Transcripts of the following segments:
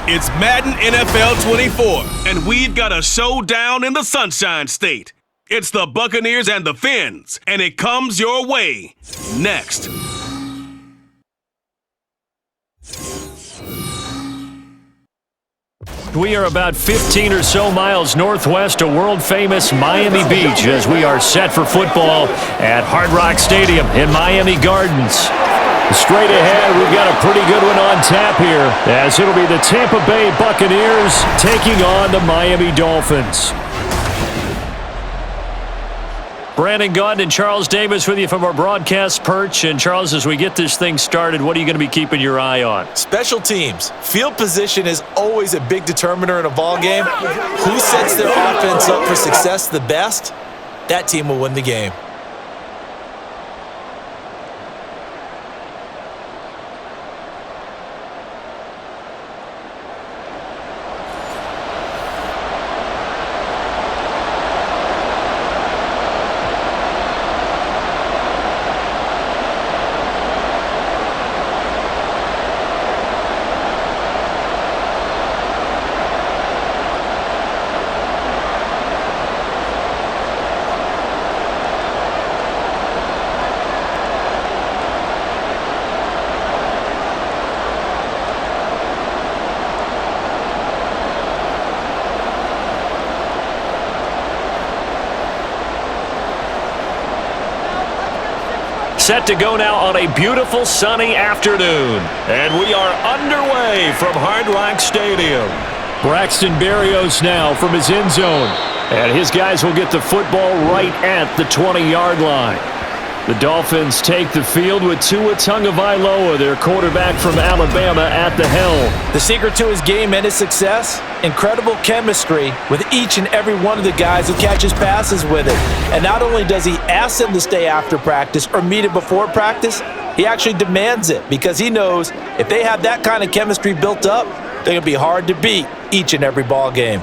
It's Madden NFL 24, and we've got a showdown in the Sunshine State. It's the Buccaneers and the Fins, and it comes your way next. We are about 15 or so miles northwest of world-famous Miami Beach as we are set for football at Hard Rock Stadium in Miami Gardens. Straight ahead, we've got a pretty good one on tap here, as it'll be the Tampa Bay Buccaneers taking on the Miami Dolphins. Brandon Gunn and Charles Davis with you from our broadcast perch. And Charles, as we get this thing started, what are you going to be keeping your eye on? Special teams. Field position is always a big determiner in a ball game. Who sets their offense up for success the best, that team will win the game. Set to go now on a beautiful sunny afternoon. And we are underway from Hard Rock Stadium. Braxton Berrios now from his end zone. And his guys will get the football right at the 20-yard line. The Dolphins take the field with Tua Tagovailoa, their quarterback from Alabama, at the helm. The secret to his game and his success? Incredible chemistry with each and every one of the guys who catches passes with it. And not only does he ask them to stay after practice or meet it before practice, he actually demands it because he knows if they have that kind of chemistry built up, they're going to be hard to beat each and every ball game.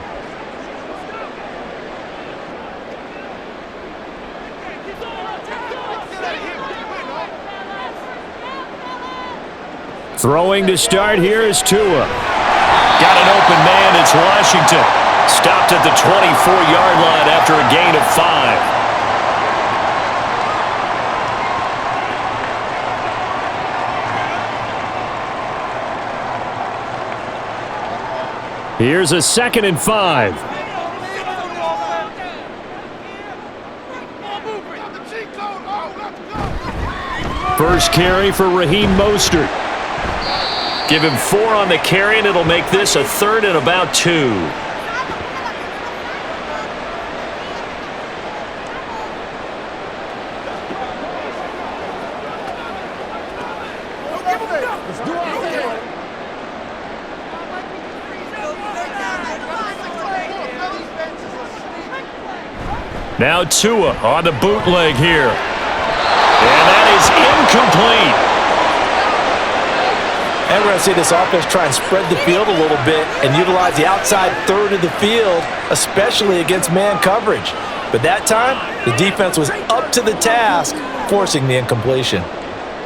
Throwing to start here is Tua. Got an open man, it's Washington. Stopped at the 24-yard line after a gain of 5. Here's a 2nd and 5. First carry for Raheem Mostert. Give him 4 on the carry, and it'll make this a 3rd and about 2. Now Tua on the bootleg here. And that is incomplete. And we're going to see this offense try and spread the field a little bit and utilize the outside third of the field, especially against man coverage. But that time, the defense was up to the task, forcing the incompletion.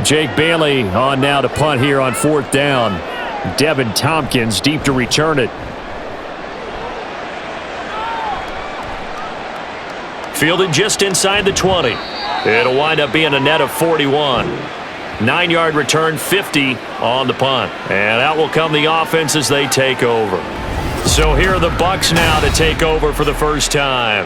Jake Bailey on now to punt here on 4th down. Devin Tompkins deep to return it. Fielded just inside the 20. It'll wind up being a net of 41. 9-yard return, 50 on the punt. And out will come the offense as they take over. So here are the Bucs now to take over for the first time.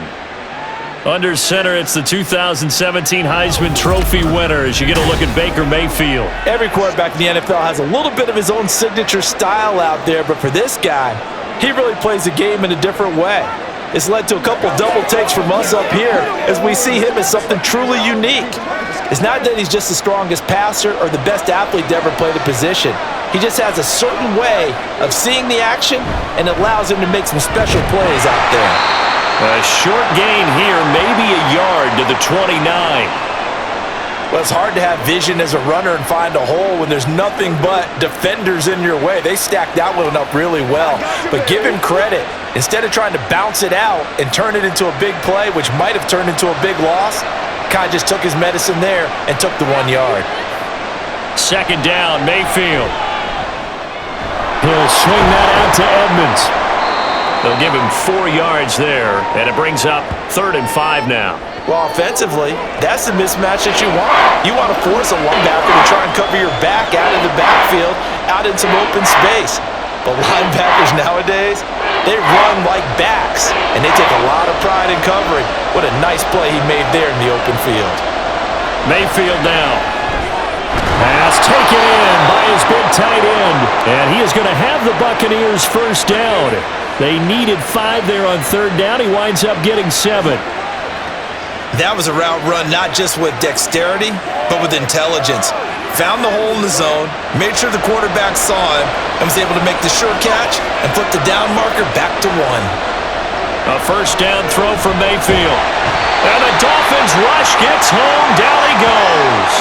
Under center, it's the 2017 Heisman Trophy winner as you get a look at Baker Mayfield. Every quarterback in the NFL has a little bit of his own signature style out there, but for this guy, he really plays the game in a different way. It's led to a couple double takes from us up here as we see him as something truly unique. It's not that he's just the strongest passer or the best athlete to ever play the position. He just has a certain way of seeing the action, and it allows him to make some special plays out there. A short gain here, maybe a yard to the 29. Well, it's hard to have vision as a runner and find a hole when there's nothing but defenders in your way. They stacked that one up really well. But give him credit. Instead of trying to bounce it out and turn it into a big play, which might have turned into a big loss, kind of just took his medicine there and took the 1 yard. 2nd down, Mayfield. He'll swing that out to Edmonds. They'll give him 4 yards there, and it brings up 3rd and 5 now. Well, offensively, that's the mismatch that you want. You want to force a linebacker to try and cover your back out of the backfield, out in some open space. But linebackers nowadays, they run like backs, and they take a lot of pride in covering. What a nice play he made there in the open field. Mayfield now. Pass taken in by his big tight end, and he is going to have the Buccaneers first down. They needed 5 there on 3rd down. He winds up getting 7. That was a route run not just with dexterity, but with intelligence. Found the hole in the zone, made sure the quarterback saw him, and was able to make the sure catch and flip the down marker back to 1. A first down throw from Mayfield. And the Dolphins rush gets home. Down he goes.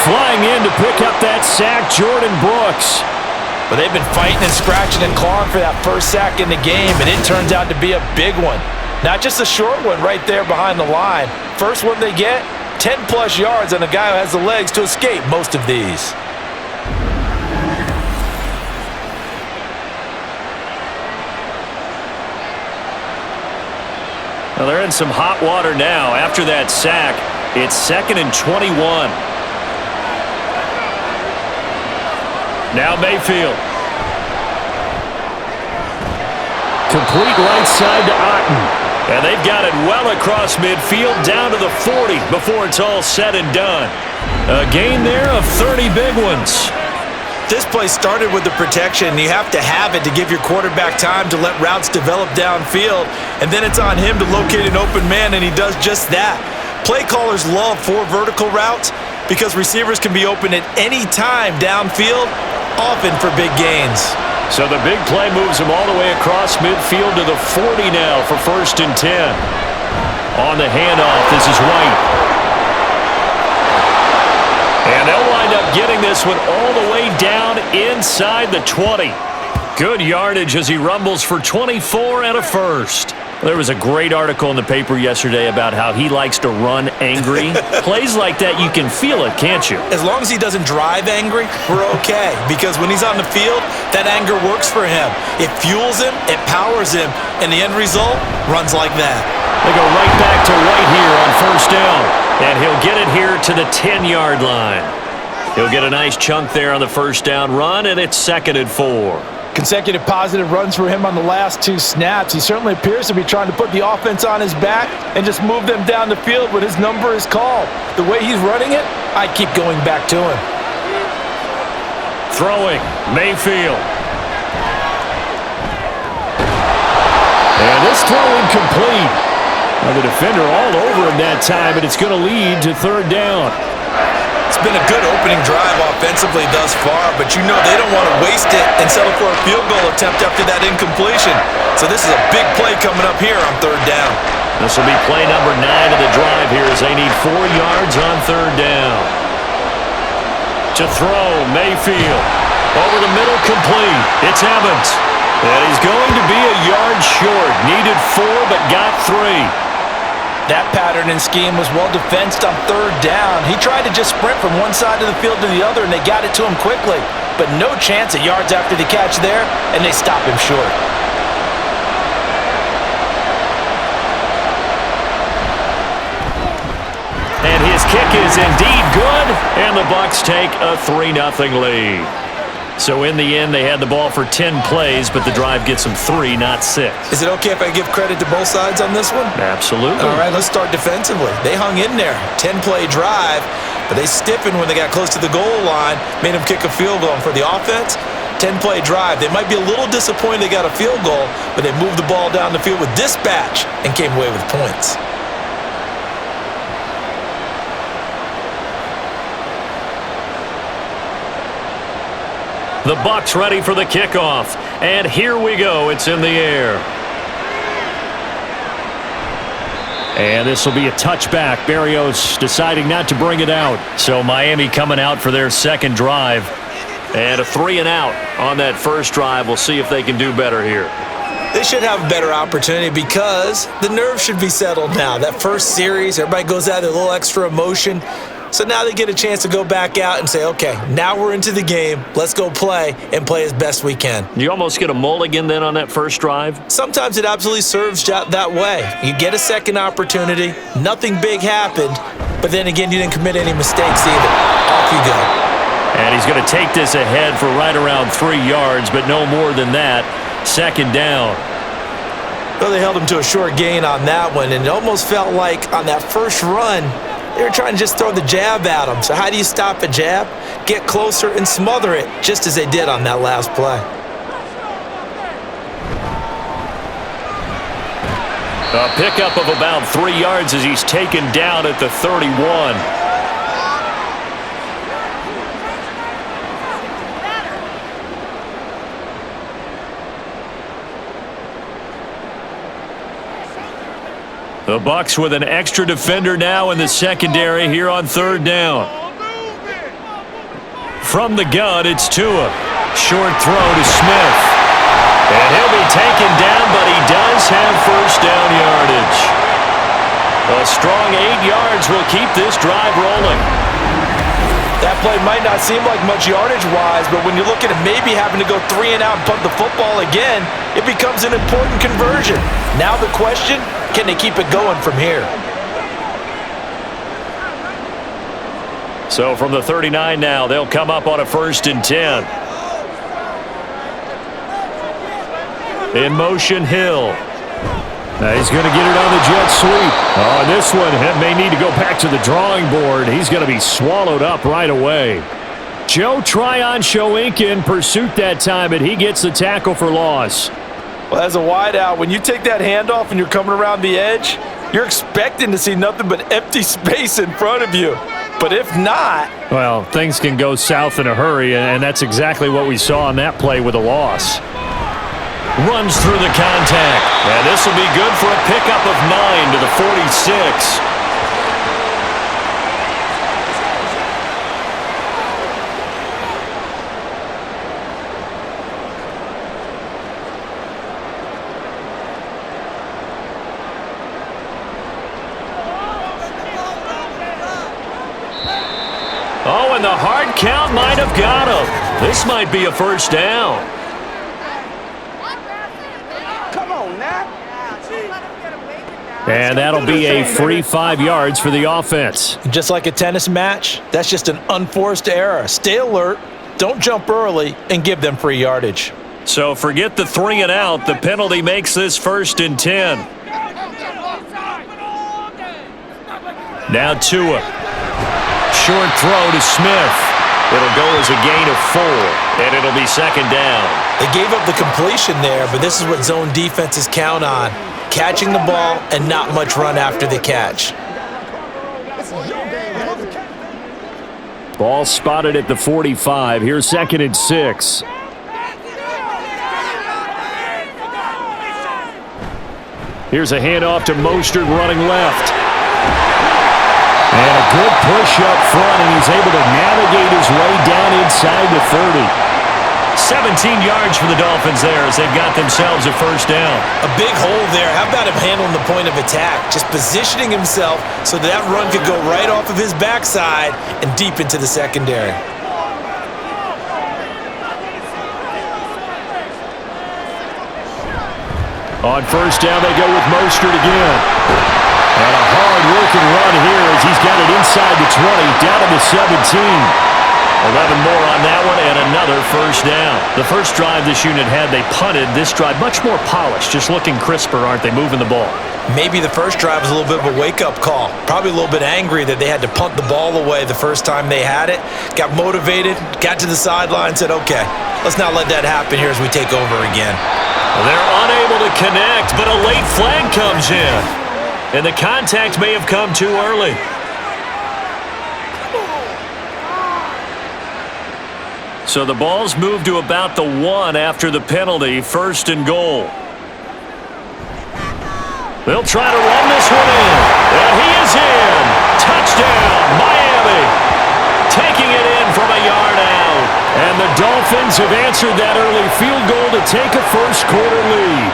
Flying in to pick up that sack, Jordan Brooks. But they've been fighting and scratching and clawing for that first sack in the game, and it turns out to be a big one. Not just a short one right there behind the line. First one they get, 10-plus yards on a guy who has the legs to escape most of these. Well, they're in some hot water now. After that sack, it's 2nd and 21. Now Mayfield. Complete right side to Otten. And they've got it well across midfield down to the 40 before it's all said and done. A gain there of 30 big ones. This play started with the protection. You have to have it to give your quarterback time to let routes develop downfield. And then it's on him to locate an open man, and he does just that. Play callers love 4 vertical routes because receivers can be open at any time downfield, often for big gains. So the big play moves him all the way across midfield to the 40 now for 1st and 10. On the handoff, this is White. And they'll wind up getting this one all the way down inside the 20. Good yardage as he rumbles for 24 and a first. There was a great article in the paper yesterday about how he likes to run angry. Plays like that, you can feel it, can't you? As long as he doesn't drive angry, we're okay. Because when he's on the field, that anger works for him. It fuels him, it powers him, and the end result runs like that. They go right back to White here on 1st down. And he'll get it here to the 10-yard line. He'll get a nice chunk there on the 1st down run, and it's 2nd and 4. Consecutive positive runs for him on the last 2 snaps. He certainly appears to be trying to put the offense on his back and just move them down the field when his number is called. The way he's running it, I keep going back to him. Throwing, Mayfield. And this throw incomplete. Now the defender all over him that time, and it's going to lead to 3rd down. It's been a good opening drive offensively thus far, but you know they don't want to waste it and settle for a field goal attempt after that incompletion. So this is a big play coming up here on 3rd down. This will be play number 9 of the drive here as they need 4 yards on 3rd down. To throw, Mayfield. Over the middle, complete. It's Evans. And he's going to be a yard short. Needed 4, but got 3. That pattern and scheme was well defensed on 3rd down. He tried to just sprint from one side of the field to the other, and they got it to him quickly. But no chance at yards after the catch there, and they stop him short. And his kick is indeed good, and the Bucs take a 3-0 lead. So in the end, they had the ball for 10 plays, but the drive gets them 3, not 6. Is it okay if I give credit to both sides on this one? Absolutely. All right, let's start defensively. They hung in there. 10-play drive, but they stiffened when they got close to the goal line, made them kick a field goal. And for the offense, 10-play drive. They might be a little disappointed they got a field goal, but they moved the ball down the field with dispatch and came away with points. The Bucs ready for the kickoff. And here we go. It's in the air. And this will be a touchback. Berrios deciding not to bring it out. So Miami coming out for their second drive. And a 3-and-out on that first drive. We'll see if they can do better here. They should have a better opportunity because the nerves should be settled now. That first series, everybody goes out with a little extra emotion. So now they get a chance to go back out and say, okay, now we're into the game. Let's go play and play as best we can. You almost get a mulligan then on that first drive? Sometimes it absolutely serves that way. You get a second opportunity. Nothing big happened. But then again, you didn't commit any mistakes either. Off you go. And he's going to take this ahead for right around 3 yards, but no more than that. Second down. Well, they held him to a short gain on that one, and it almost felt like on that first run, they were trying to just throw the jab at him. So how do you stop a jab? Get closer and smother it, just as they did on that last play. A pickup of about 3 yards as he's taken down at the 31. The Bucs with an extra defender now in the secondary here on third down. From the gun, it's Tua. Short throw to Smith. And he'll be taken down, but he does have first down yardage. A strong 8 yards will keep this drive rolling. That play might not seem like much yardage-wise, but when you're looking at maybe having to go 3 and out and punt the football again, it becomes an important conversion. Now the question, can they keep it going from here? So from the 39 now, they'll come up on a 1st and 10. In motion, Hill. Now he's going to get it on the jet sweep. Oh, and this one may need to go back to the drawing board. He's going to be swallowed up right away. Joe Tryon-Shoyinka in pursuit that time, and he gets the tackle for loss. Well, as a wideout, when you take that handoff and you're coming around the edge, you're expecting to see nothing but empty space in front of you. But if not... well, things can go south in a hurry, and that's exactly what we saw on that play with a loss. Runs through the contact. And this will be good for a pickup of 9 to the 46. Oh, and the hard count might have got him. This might be a first down. And that'll be a free 5 yards for the offense. Just like a tennis match, that's just an unforced error. Stay alert, don't jump early, and give them free yardage. So forget the 3 and out. The penalty makes this 1st and 10. Now Tua. Short throw to Smith. It'll go as a gain of 4, and it'll be 2nd down. They gave up the completion there, but this is what zone defenses count on. Catching the ball and not much run after the catch. Ball spotted at the 45. Here's 2nd and 6. Here's a handoff to Mostert running left. And a good push up front, and he's able to navigate his way down inside the 30. 17 yards for the Dolphins there as they've got themselves a first down. A big hole there. How about him handling the point of attack? Just positioning himself so that run could go right off of his backside and deep into the secondary. On first down, they go with Mostert again. And a hard-working run here as he's got it inside the 20, down to the 17. 11 more on that one, and another first down. The first drive this unit had, they punted. This drive, much more polished, just looking crisper, aren't they, moving the ball? Maybe the first drive was a little bit of a wake-up call. Probably a little bit angry that they had to punt the ball away the first time they had it. Got motivated, got to the sideline, said, okay, let's not let that happen here as we take over again. Well, they're unable to connect, but a late flag comes in. And the contact may have come too early. So the ball's moved to about the 1 after the penalty, 1st and goal. They'll try to run this one in. And he is in. Touchdown, Miami. Taking it in from a yard out. And the Dolphins have answered that early field goal to take a first quarter lead.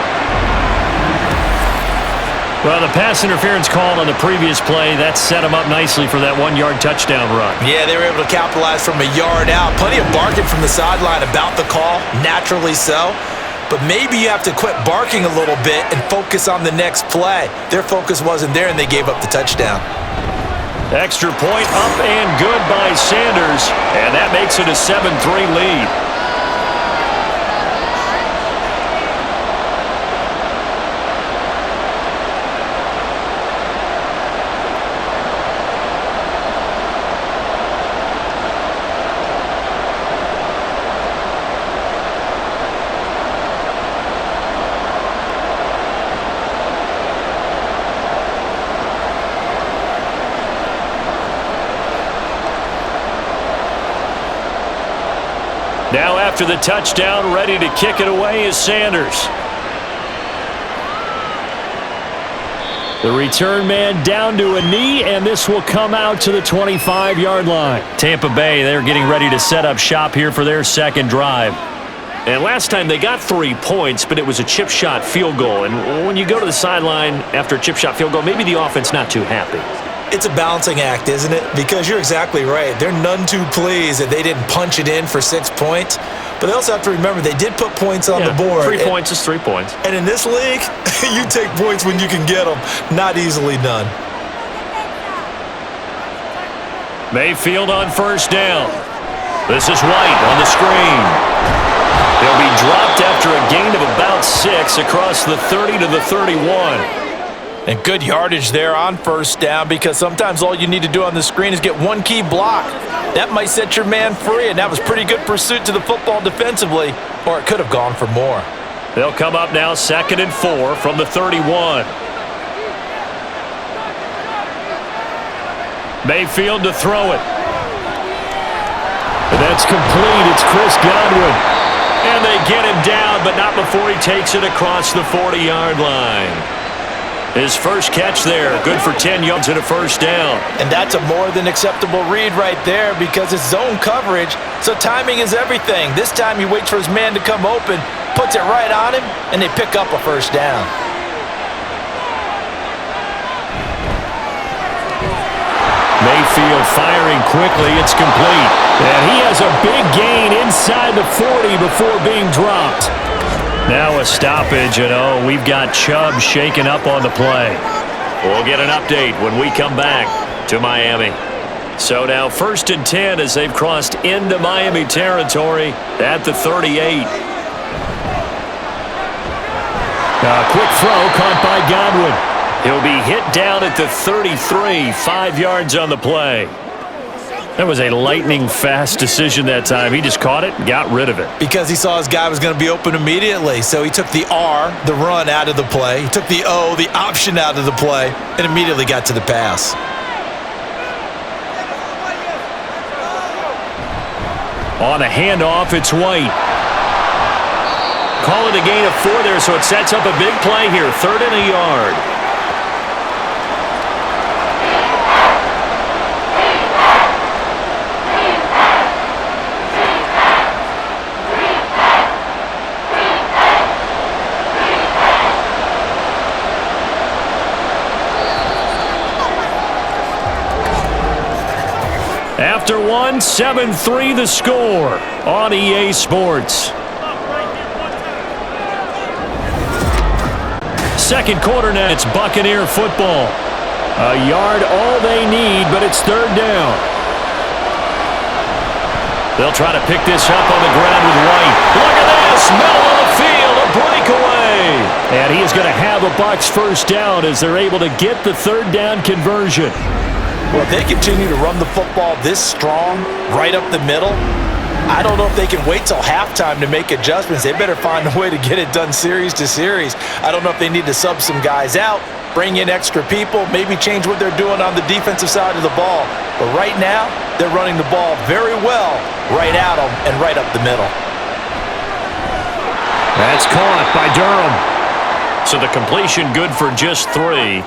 Well, the pass interference called on the previous play, that set him up nicely for that 1-yard touchdown run. Yeah, they were able to capitalize from a yard out. Plenty of barking from the sideline about the call, naturally so. But maybe you have to quit barking a little bit and focus on the next play. Their focus wasn't there, and they gave up the touchdown. Extra point up and good by Sanders, and that makes it a 7-3 lead. Now after the touchdown, ready to kick it away is Sanders. The return man down to a knee, and this will come out to the 25-yard line. Tampa Bay, they're getting ready to set up shop here for their second drive. And last time they got 3 points, but it was a chip shot field goal. And when you go to the sideline after a chip shot field goal, maybe the offense not too happy. It's a balancing act, isn't it? Because you're exactly right. They're none too pleased that they didn't punch it in for 6 points. But they also have to remember they did put points on the board. 3 points is 3 points. And in this league, you take points when you can get them. Not easily done. Mayfield on first down. This is White on the screen. He'll be dropped after a gain of about 6 across the 30 to the 31. And good yardage there on first down, because sometimes all you need to do on the screen is get one key block. That might set your man free, and that was pretty good pursuit to the football defensively, or it could have gone for more. They'll come up now 2nd and 4 from the 31. Mayfield to throw it. And that's complete. It's Chris Godwin. And they get him down, but not before he takes it across the 40-yard line. His first catch there, good for 10 yards and a first down. And that's a more than acceptable read right there, because it's zone coverage, so timing is everything. This time he waits for his man to come open, puts it right on him, and they pick up a first down. Mayfield firing quickly. It's complete. And he has a big gain inside the 40 before being dropped. Now a stoppage, and we've got Chubb shaken up on the play. We'll get an update when we come back to Miami. So now 1st and 10 as they've crossed into Miami territory at the 38. A quick throw caught by Godwin. He'll be hit down at the 33, 5 yards on the play. That was a lightning-fast decision that time. He just caught it and got rid of it. Because he saw his guy was going to be open immediately. So he took the R, the run, out of the play. He took the O, the option, out of the play, and immediately got to the pass. On a handoff, it's White. Call it a gain of 4 there, so it sets up a big play here. 3rd and a yard. After 1, 7-3 the score on EA Sports. Second quarter now, it's Buccaneer football. A yard all they need, but it's 3rd down. They'll try to pick this up on the ground with White. Look at this, middle of the field, a breakaway. And he is going to have a BUCS first down as they're able to get the 3rd down conversion. Well, if they continue to run the football this strong, right up the middle, I don't know if they can wait till halftime to make adjustments. They better find a way to get it done series to series. I don't know if they need to sub some guys out, bring in extra people, maybe change what they're doing on the defensive side of the ball. But right now, they're running the ball very well right at them and right up the middle. That's caught by Durham. So the completion good for just 3.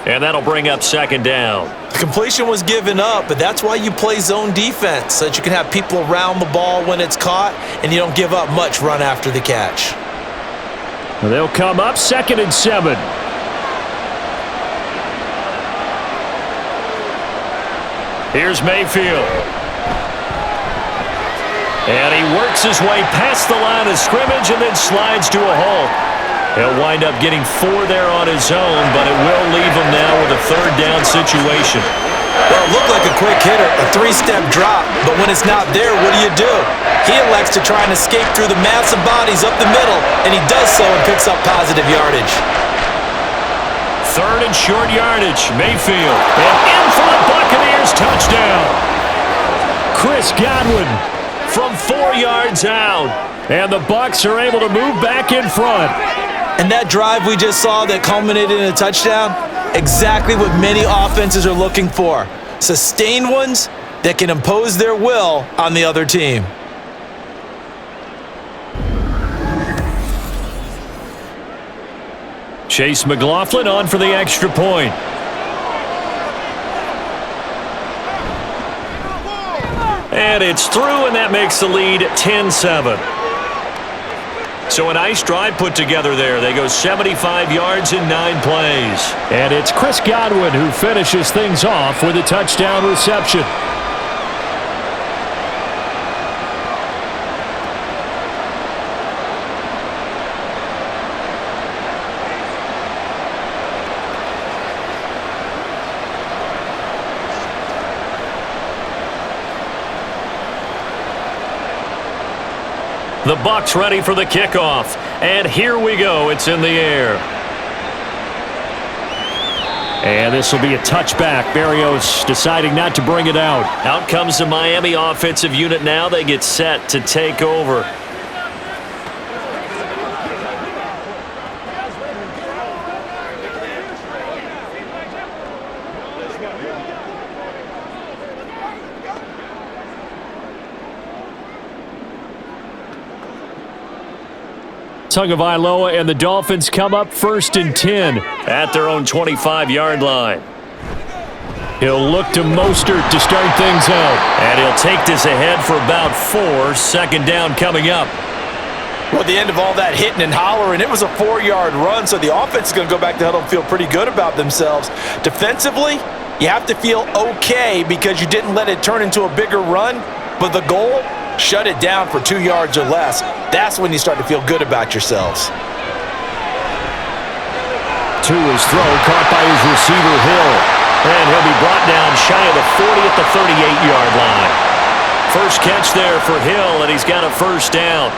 And that'll bring up 2nd down. The completion was given up, but that's why you play zone defense, so that you can have people around the ball when it's caught, and you don't give up much run after the catch. They'll come up 2nd and 7. Here's Mayfield. And he works his way past the line of scrimmage and then slides to a halt. He'll wind up getting 4 there on his own, but it will leave him now with a third down situation. Well, it looked like a quick hitter, a 3-step drop, but when it's not there, what do? He elects to try and escape through the massive bodies up the middle, and he does so and picks up positive yardage. Third and short yardage, Mayfield. And in for the Buccaneers, touchdown. Chris Godwin from 4 yards out. And the Bucs are able to move back in front. And that drive we just saw that culminated in a touchdown, exactly what many offenses are looking for. Sustained ones that can impose their will on the other team. Chase McLaughlin on for the extra point. And it's through, and that makes the lead 10-7. So a nice drive put together there. They go 75 yards in 9 plays. And it's Chris Godwin who finishes things off with a touchdown reception. The Bucs ready for the kickoff. And here we go. It's in the air. And this will be a touchback. Berrios deciding not to bring it out. Out comes the Miami offensive unit now. They get set to take over. Tagovailoa and the Dolphins come up 1st and 10 at their own 25-yard line. He'll look to Mostert to start things out. And he'll take this ahead for about 4. Second down coming up. Well, at the end of all that hitting and hollering, it was a 4-yard run, so the offense is going to go back to huddle and feel pretty good about themselves. Defensively, you have to feel okay because you didn't let it turn into a bigger run, but the goal, shut it down for 2 yards or less. That's when you start to feel good about yourselves. To his throw, caught by his receiver, Hill. And he'll be brought down shy of the 40 at the 38-yard line. First catch there for Hill, and he's got a first down.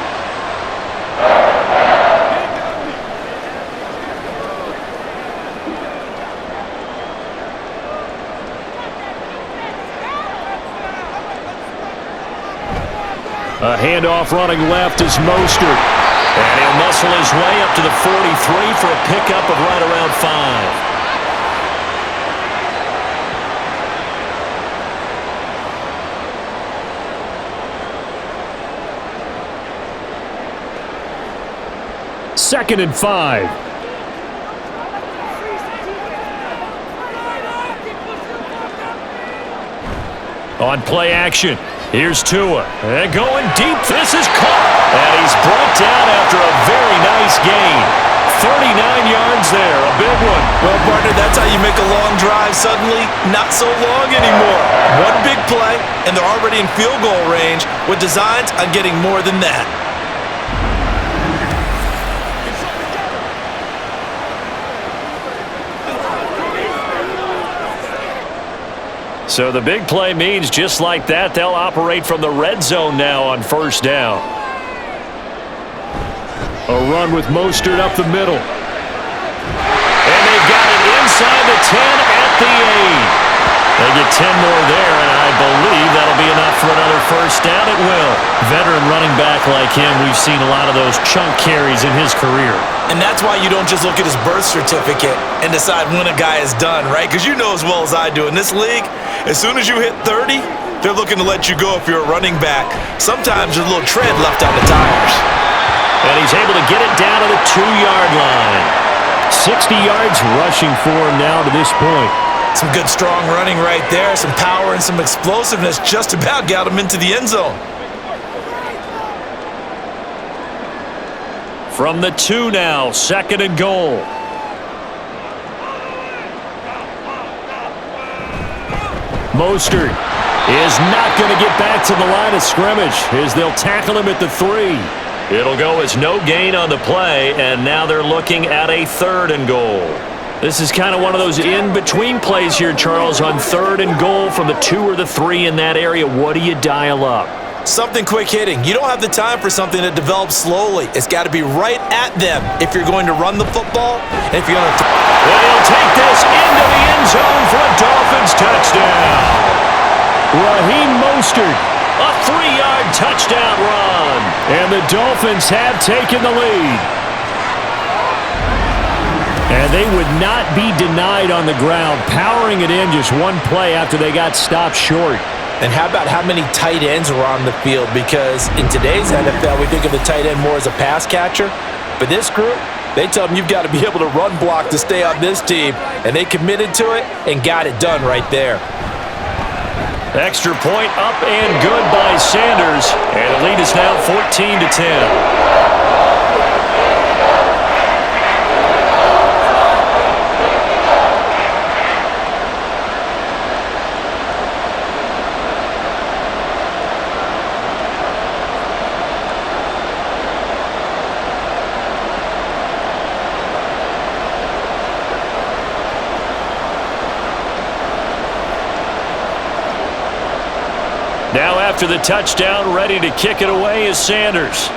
A handoff running left is Mostert. And he'll muscle his way up to the 43 for a pickup of right around 5. Second and 5. On play action, here's Tua. And going deep, this is caught. And he's brought down after a very nice gain. 39 yards there, a big one. Well, partner, that's how you make a long drive suddenly not so long anymore. One big play, and they're already in field goal range with designs on getting more than that. So the big play means just like that, they'll operate from the red zone now on first down. A run with Mostert up the middle. And they've got it inside the 10 at the 8. They get 10 more there, and I believe that'll be enough for another first down. It will. Veteran running back like him, we've seen a lot of those chunk carries in his career. And that's why you don't just look at his birth certificate and decide when a guy is done, right? Because you know as well as I do, in this league, as soon as you hit 30, they're looking to let you go if you're a running back. Sometimes there's a little tread left on the tires. And he's able to get it down to the 2-yard line. 60 yards rushing for him now to this point. Some good strong running right there, some power and some explosiveness just about got him into the end zone. From the 2 now, second and goal. Mostert is not going to get back to the line of scrimmage as they'll tackle him at the 3. It'll go as no gain on the play, and now they're looking at a 3rd and goal. This is kind of one of those in-between plays here, Charles, on 3rd and goal from the 2 or the 3 in that area. What do you dial up? Something quick hitting. You don't have the time for something that develops slowly. It's got to be right at them if you're going to run the football. And if you're going to and he'll take this into the end zone for a Dolphins touchdown. Raheem Mostert. A 3-yard touchdown run. And the Dolphins have taken the lead. And they would not be denied on the ground, powering it in just one play after they got stopped short. And how about how many tight ends were on the field? Because in today's NFL, we think of the tight end more as a pass catcher. But this group, they tell them you've got to be able to run block to stay on this team. And they committed to it and got it done right there. Extra point up and good by Sanders. And the lead is now 14-10. Now after the touchdown, ready to kick it away is Sanders.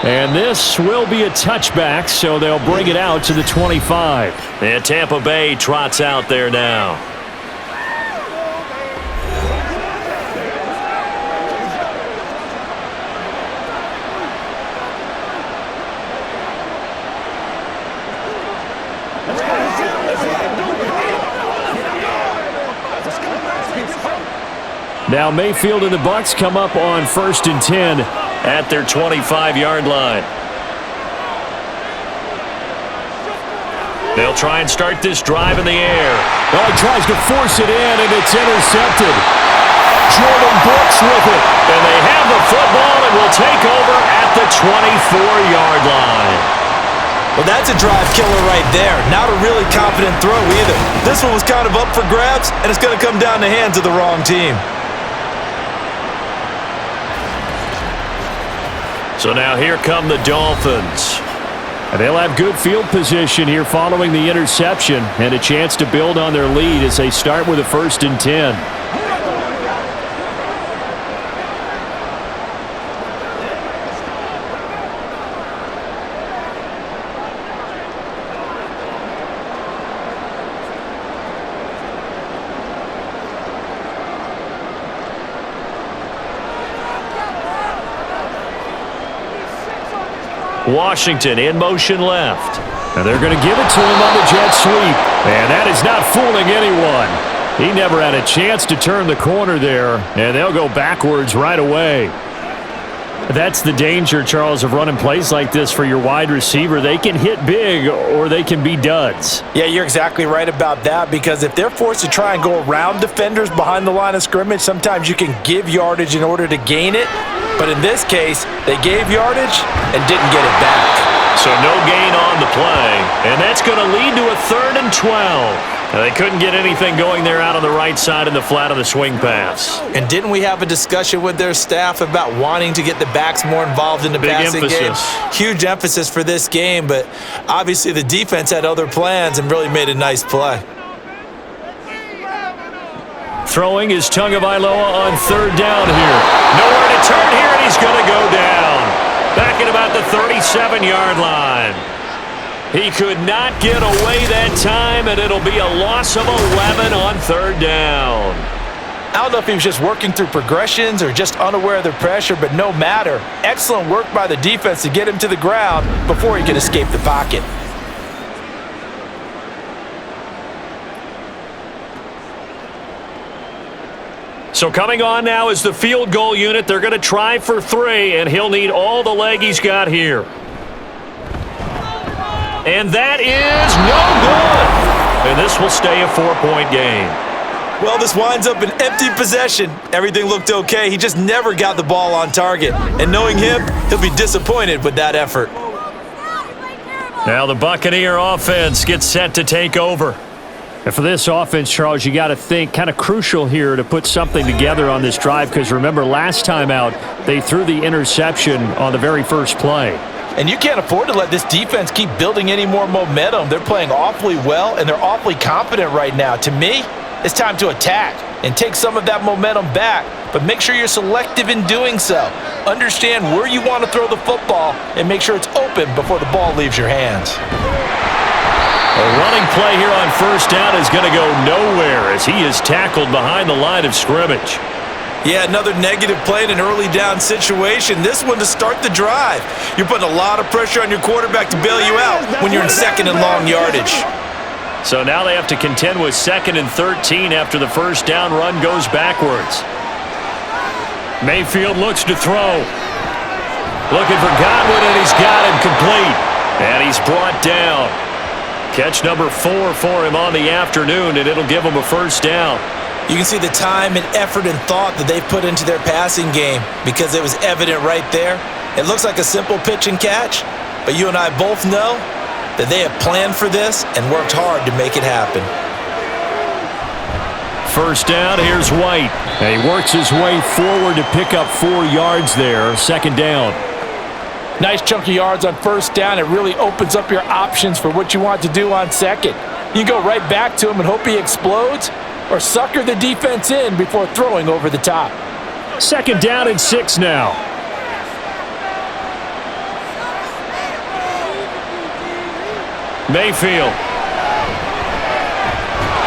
And this will be a touchback, so they'll bring it out to the 25. And Tampa Bay trots out there now. Now Mayfield and the Bucs come up on 1st and 10 at their 25-yard line. They'll try and start this drive in the air. Oh, he tries to force it in, and it's intercepted. Jordan Brooks with it. And they have the football and will take over at the 24-yard line. Well, that's a drive killer right there. Not a really confident throw either. This one was kind of up for grabs, and it's going to come down the hands of the wrong team. So now here come the Dolphins. And they'll have good field position here following the interception and a chance to build on their lead as they start with a 1st and 10. Washington in motion left. And they're going to give it to him on the jet sweep. And that is not fooling anyone. He never had a chance to turn the corner there, and they'll go backwards right away. That's the danger, Charles, of running plays like this for your wide receiver. They can hit big or they can be duds. Yeah, you're exactly right about that, because if they're forced to try and go around defenders behind the line of scrimmage, sometimes you can give yardage in order to gain it. But in this case, they gave yardage and didn't get it back. So no gain on the play, and that's going to lead to a 3rd and 12. Now, they couldn't get anything going there out on the right side in the flat of the swing pass. And didn't we have a discussion with their staff about wanting to get the backs more involved in the passing game? Huge emphasis for this game, but obviously the defense had other plans and really made a nice play. Throwing is Tagovailoa on 3rd down here. Nowhere to turn here, and he's going to go down. Back at about the 37-yard line. He could not get away that time, and it'll be a loss of 11 on 3rd down. I don't know if he was just working through progressions or just unaware of the pressure, but no matter. Excellent work by the defense to get him to the ground before he could escape the pocket. So coming on now is the field goal unit. They're going to try for 3, and he'll need all the leg he's got here. And that is no good. And this will stay a 4-point game. Well, this winds up an empty possession. Everything looked okay. He just never got the ball on target. And knowing him, he'll be disappointed with that effort. Now the Buccaneer offense gets set to take over. And for this offense, Charles, you got to think kind of crucial here to put something together on this drive because remember last time out they threw the interception on the very first play. And you can't afford to let this defense keep building any more momentum. They're playing awfully well, and they're awfully confident right now. To me, it's time to attack and take some of that momentum back, but make sure you're selective in doing so. Understand where you want to throw the football and make sure it's open before the ball leaves your hands. A running play here on first down is going to go nowhere as he is tackled behind the line of scrimmage. Yeah, another negative play in an early down situation. This one to start the drive. You're putting a lot of pressure on your quarterback to bail you out when you're in second and long yardage. So now they have to contend with 2nd and 13 after the first down run goes backwards. Mayfield looks to throw. Looking for Godwin, and he's got him complete. And he's brought down. Catch number 4 for him on the afternoon, and it'll give him a first down. You can see the time and effort and thought that they've put into their passing game because it was evident right there. It looks like a simple pitch and catch, but you and I both know that they have planned for this and worked hard to make it happen. First down, here's White. And he works his way forward to pick up 4 yards there, 2nd down. Nice chunk of yards on first down. It really opens up your options for what you want to do on second. You go right back to him and hope he explodes, or sucker the defense in before throwing over the top. 2nd down and 6 now. Mayfield.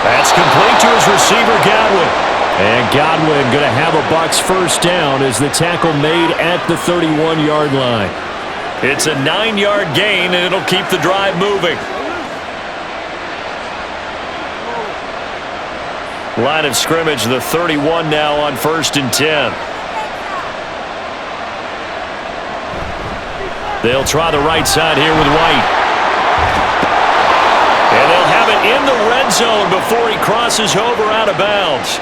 That's complete to his receiver, Godwin. And Godwin going to have a Bucs first down as the tackle made at the 31-yard line. It's a 9-yard gain, and it'll keep the drive moving. Line of scrimmage, the 31 now on 1st and 10. They'll try the right side here with White. And they'll have it in the red zone before he crosses over out of bounds.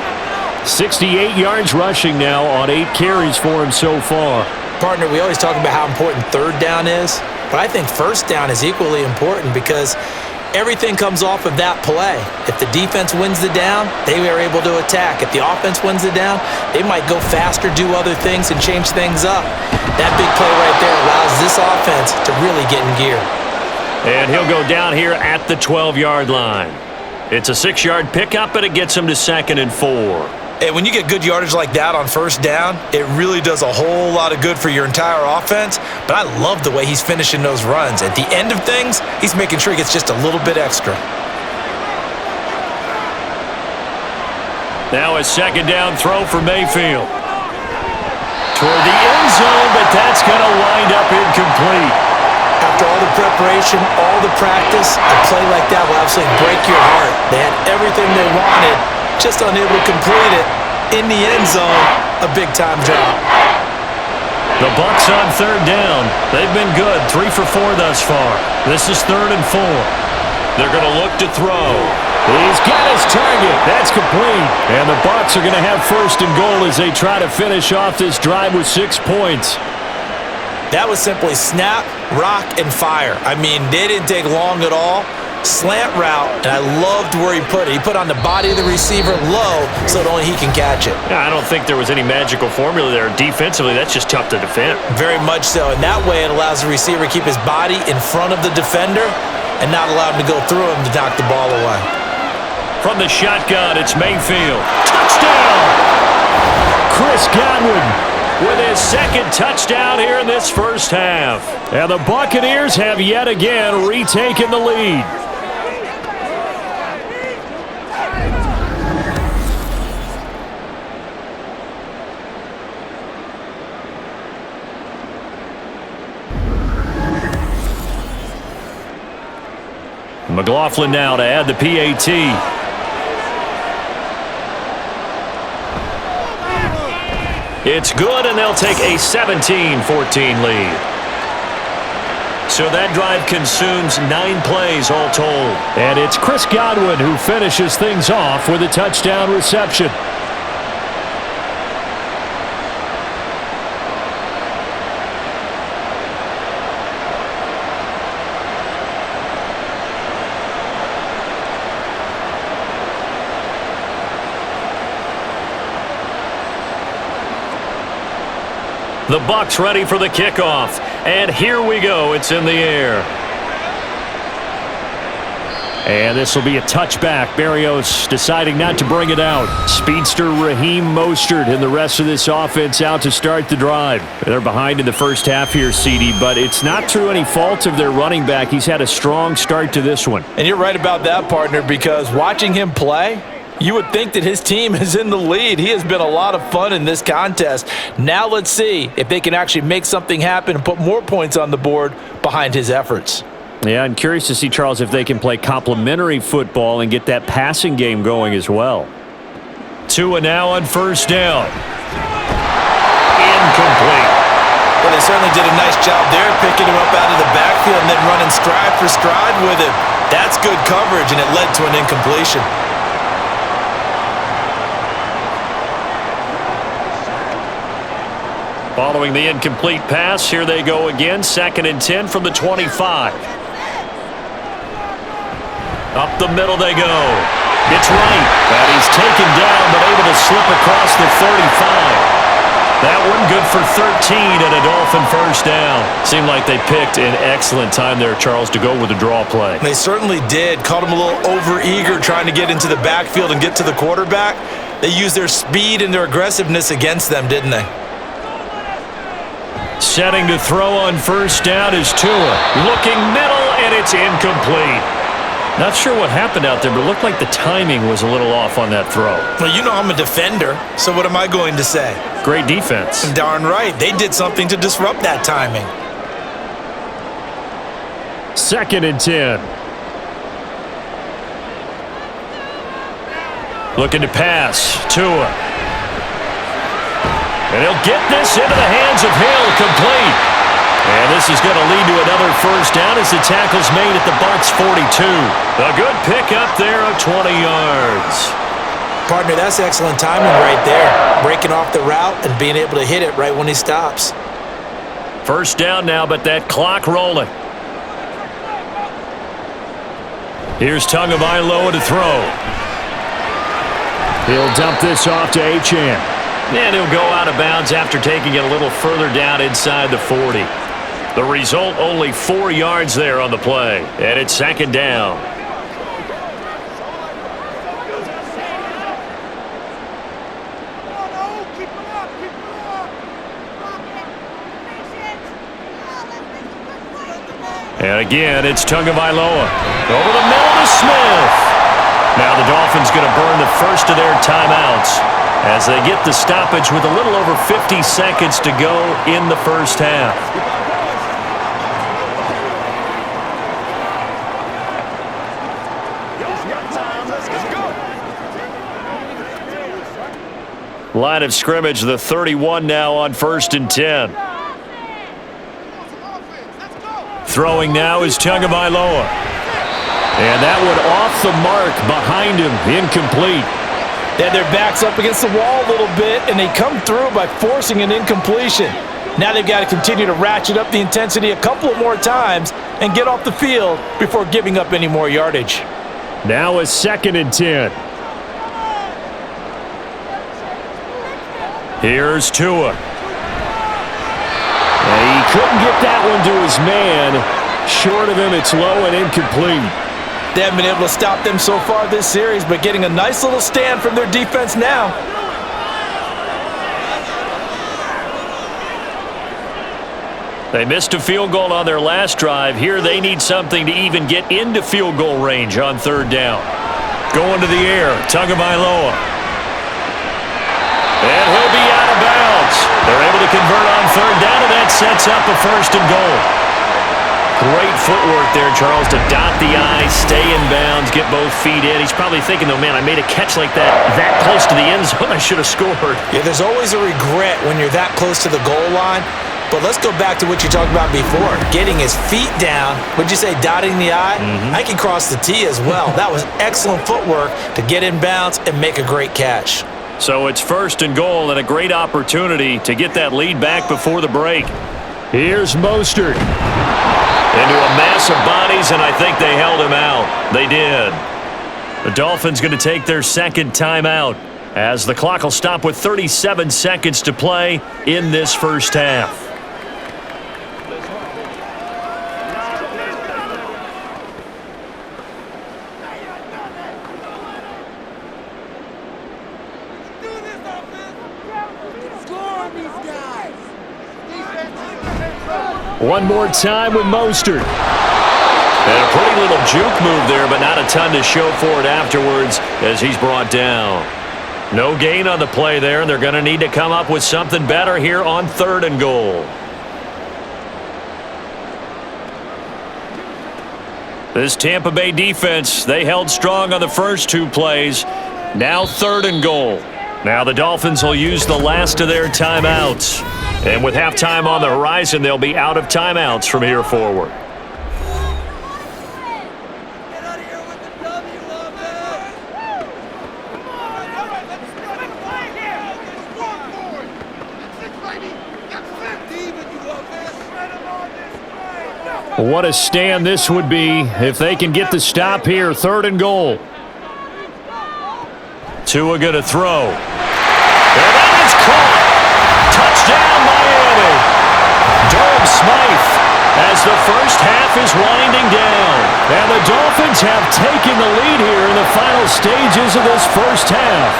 68 yards rushing now on 8 carries for him so far. Partner, we always talk about how important third down is, but I think first down is equally important because everything comes off of that play. If the defense wins the down, they are able to attack. If the offense wins the down, they might go faster, do other things, and change things up. That big play right there allows this offense to really get in gear. And he'll go down here at the 12-yard line. It's a 6-yard pickup, but it gets him to 2nd and 4. And when you get good yardage like that on first down, it really does a whole lot of good for your entire offense. But I love the way he's finishing those runs. At the end of things, he's making sure he gets just a little bit extra. Now a 2nd down throw for Mayfield. Toward the end zone, but that's going to wind up incomplete. After all the preparation, all the practice, a play like that will absolutely break your heart. They had everything they wanted, just unable to complete it. In the end zone, a big-time drop. The Bucs on 3rd down. They've been good, 3 for 4 thus far. This is 3rd and 4. They're going to look to throw. He's got his target. That's complete. And the Bucs are going to have 1st and goal as they try to finish off this drive with 6 points. That was simply snap, rock, and fire. I mean, they didn't take long at all. Slant route, and I loved where he put it. He put on the body of the receiver low so that only he can catch it. Yeah, I don't think there was any magical formula there. Defensively, that's just tough to defend. Very much so, and that way it allows the receiver to keep his body in front of the defender and not allow him to go through him to knock the ball away. From the shotgun, it's Mayfield. Touchdown! Chris Godwin with his 2nd touchdown here in this first half. And the Buccaneers have yet again retaken the lead. McLaughlin now to add the PAT. It's good, and they'll take a 17-14 lead. So that drive consumes 9 plays all told. And it's Chris Godwin who finishes things off with a touchdown reception. The Bucs ready for the kickoff. And here we go. It's in the air. And this will be a touchback. Berrios deciding not to bring it out. Speedster Raheem Mostert and the rest of this offense out to start the drive. They're behind in the first half here, CD, but it's not through any fault of their running back. He's had a strong start to this one. And you're right about that, partner, because watching him play, you would think that his team is in the lead. He has been a lot of fun in this contest. Now let's see if they can actually make something happen and put more points on the board behind his efforts. Yeah, I'm curious to see, Charles, if they can play complementary football and get that passing game going as well. Tua now on first down. Incomplete. Well, they certainly did a nice job there, picking him up out of the backfield and then running stride for stride with him. That's good coverage, and it led to an incompletion. Following the incomplete pass, here they go again. 2nd and 10 from the 25. Up the middle they go. It's right. And he's taken down, but able to slip across the 35. That one good for 13 and a Dolphin first down. Seemed like they picked an excellent time there, Charles, to go with the draw play. They certainly did. Caught him a little over-eager trying to get into the backfield and get to the quarterback. They used their speed and their aggressiveness against them, didn't they? Setting to throw on first down is Tua. Looking middle, and it's incomplete. Not sure what happened out there, but it looked like the timing was a little off on that throw. Well, you know I'm a defender, so what am I going to say? Great defense. Darn right. They did something to disrupt that timing. 2nd and 10. Looking to pass. Tua. And he'll get this into the hands of Hill, complete. And this is going to lead to another first down as the tackle's made at the Bucs 42. A good pickup there of 20 yards. Partner, that's excellent timing right there. Breaking off the route and being able to hit it right when he stops. First down now, but that clock rolling. Here's Tagovailoa to throw. He'll dump this off to Achane. And he'll go out of bounds after taking it a little further down inside the 40. The result, only 4 yards there on the play. And it's 2nd down. And again, it's Tagovailoa. Over the middle to Smith. Now the Dolphins going to burn the first of their timeouts as they get the stoppage with a little over 50 seconds to go in the first half. Line of scrimmage, the 31 now on 1st and 10. Throwing now is Tagovailoa. And that one off the mark behind him, incomplete. They had their backs up against the wall a little bit, and they come through by forcing an incompletion. Now they've got to continue to ratchet up the intensity a couple of more times and get off the field before giving up any more yardage. Now a 2nd and 10. Here's Tua. And he couldn't get that one to his man. Short of him, it's low and incomplete. They haven't been able to stop them so far this series, but getting a nice little stand from their defense now. They missed a field goal on their last drive. Here they need something to even get into field goal range on 3rd down. Going to the air, Tagovailoa. And he'll be out of bounds. They're able to convert on 3rd down, and that sets up a 1st and goal. Great footwork there, Charles, to dot the I, stay in bounds, get both feet in. He's probably thinking, though, man, I made a catch like that close to the end zone. I should have scored. Yeah, there's always a regret when you're that close to the goal line. But let's go back to what you talked about before. Getting his feet down. Would you say dotting the I? I can cross the T as well. That was excellent footwork to get in bounds and make a great catch. So it's 1st and goal and a great opportunity to get that lead back before the break. Here's Mostert. Into a mass of bodies, and I think they held him out. They did. The Dolphins going to take their 2nd timeout. as the clock will stop with 37 seconds to play in this first half. One more time with Mostert. And a pretty little juke move there, but not a ton to show for it afterwards as he's brought down. No gain on the play there, and they're going to need to come up with something better here on 3rd and goal. This Tampa Bay defense, they held strong on the first 2 plays. Now 3rd and goal. Now the Dolphins will use the last of their timeouts. And with halftime on the horizon, they'll be out of timeouts from here forward. What a stand this would be if they can get the stop here. 3rd and goal. Tua going to throw. And that is caught. Touchdown, Miami. Durham Smythe as the first half is winding down. And the Dolphins have taken the lead here in the final stages of this first half.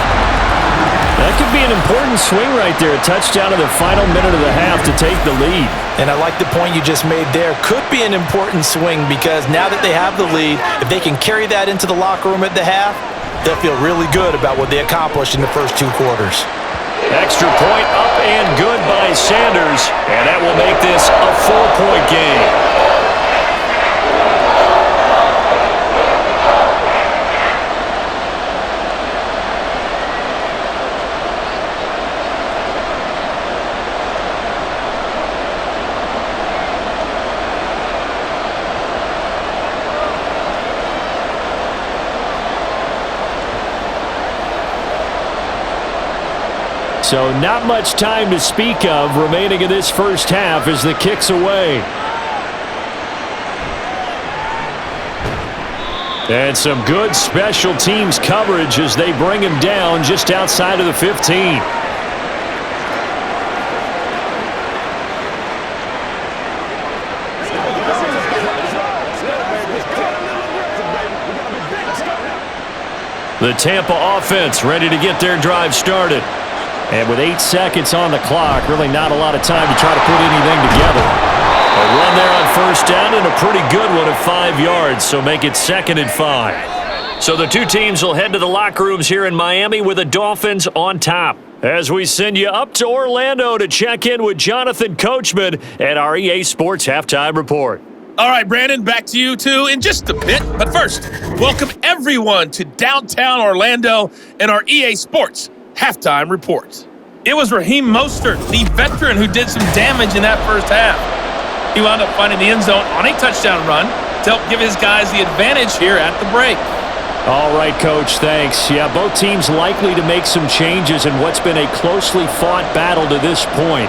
That could be an important swing right there. A touchdown in the final minute of the half to take the lead. And I like the point you just made there. Could be an important swing because now that they have the lead, if they can carry that into the locker room at the half, they'll feel really good about what they accomplished in the first 2 quarters. Extra point up and good by Sanders, and that will make this a 4-point game. So not much time to speak of remaining in this first half as the kick's away. And some good special teams coverage as they bring him down just outside of the 15. The Tampa offense ready to get their drive started. And with 8 seconds on the clock, really not a lot of time to try to put anything together. A run there on first down and a pretty good one of 5 yards, so make it 2nd and 5. So the 2 teams will head to the locker rooms here in Miami with the Dolphins on top. As we send you up to Orlando to check in with Jonathan Coachman at our EA Sports Halftime Report. All right, Brandon, back to you two in just a bit. But first, welcome everyone to downtown Orlando and our EA Sports Halftime Report. It was Raheem Mostert, the veteran, who did some damage in that first half. He wound up finding the end zone on a touchdown run to help give his guys the advantage here at the break. All right, Coach, thanks. Yeah, both teams likely to make some changes in what's been a closely fought battle to this point.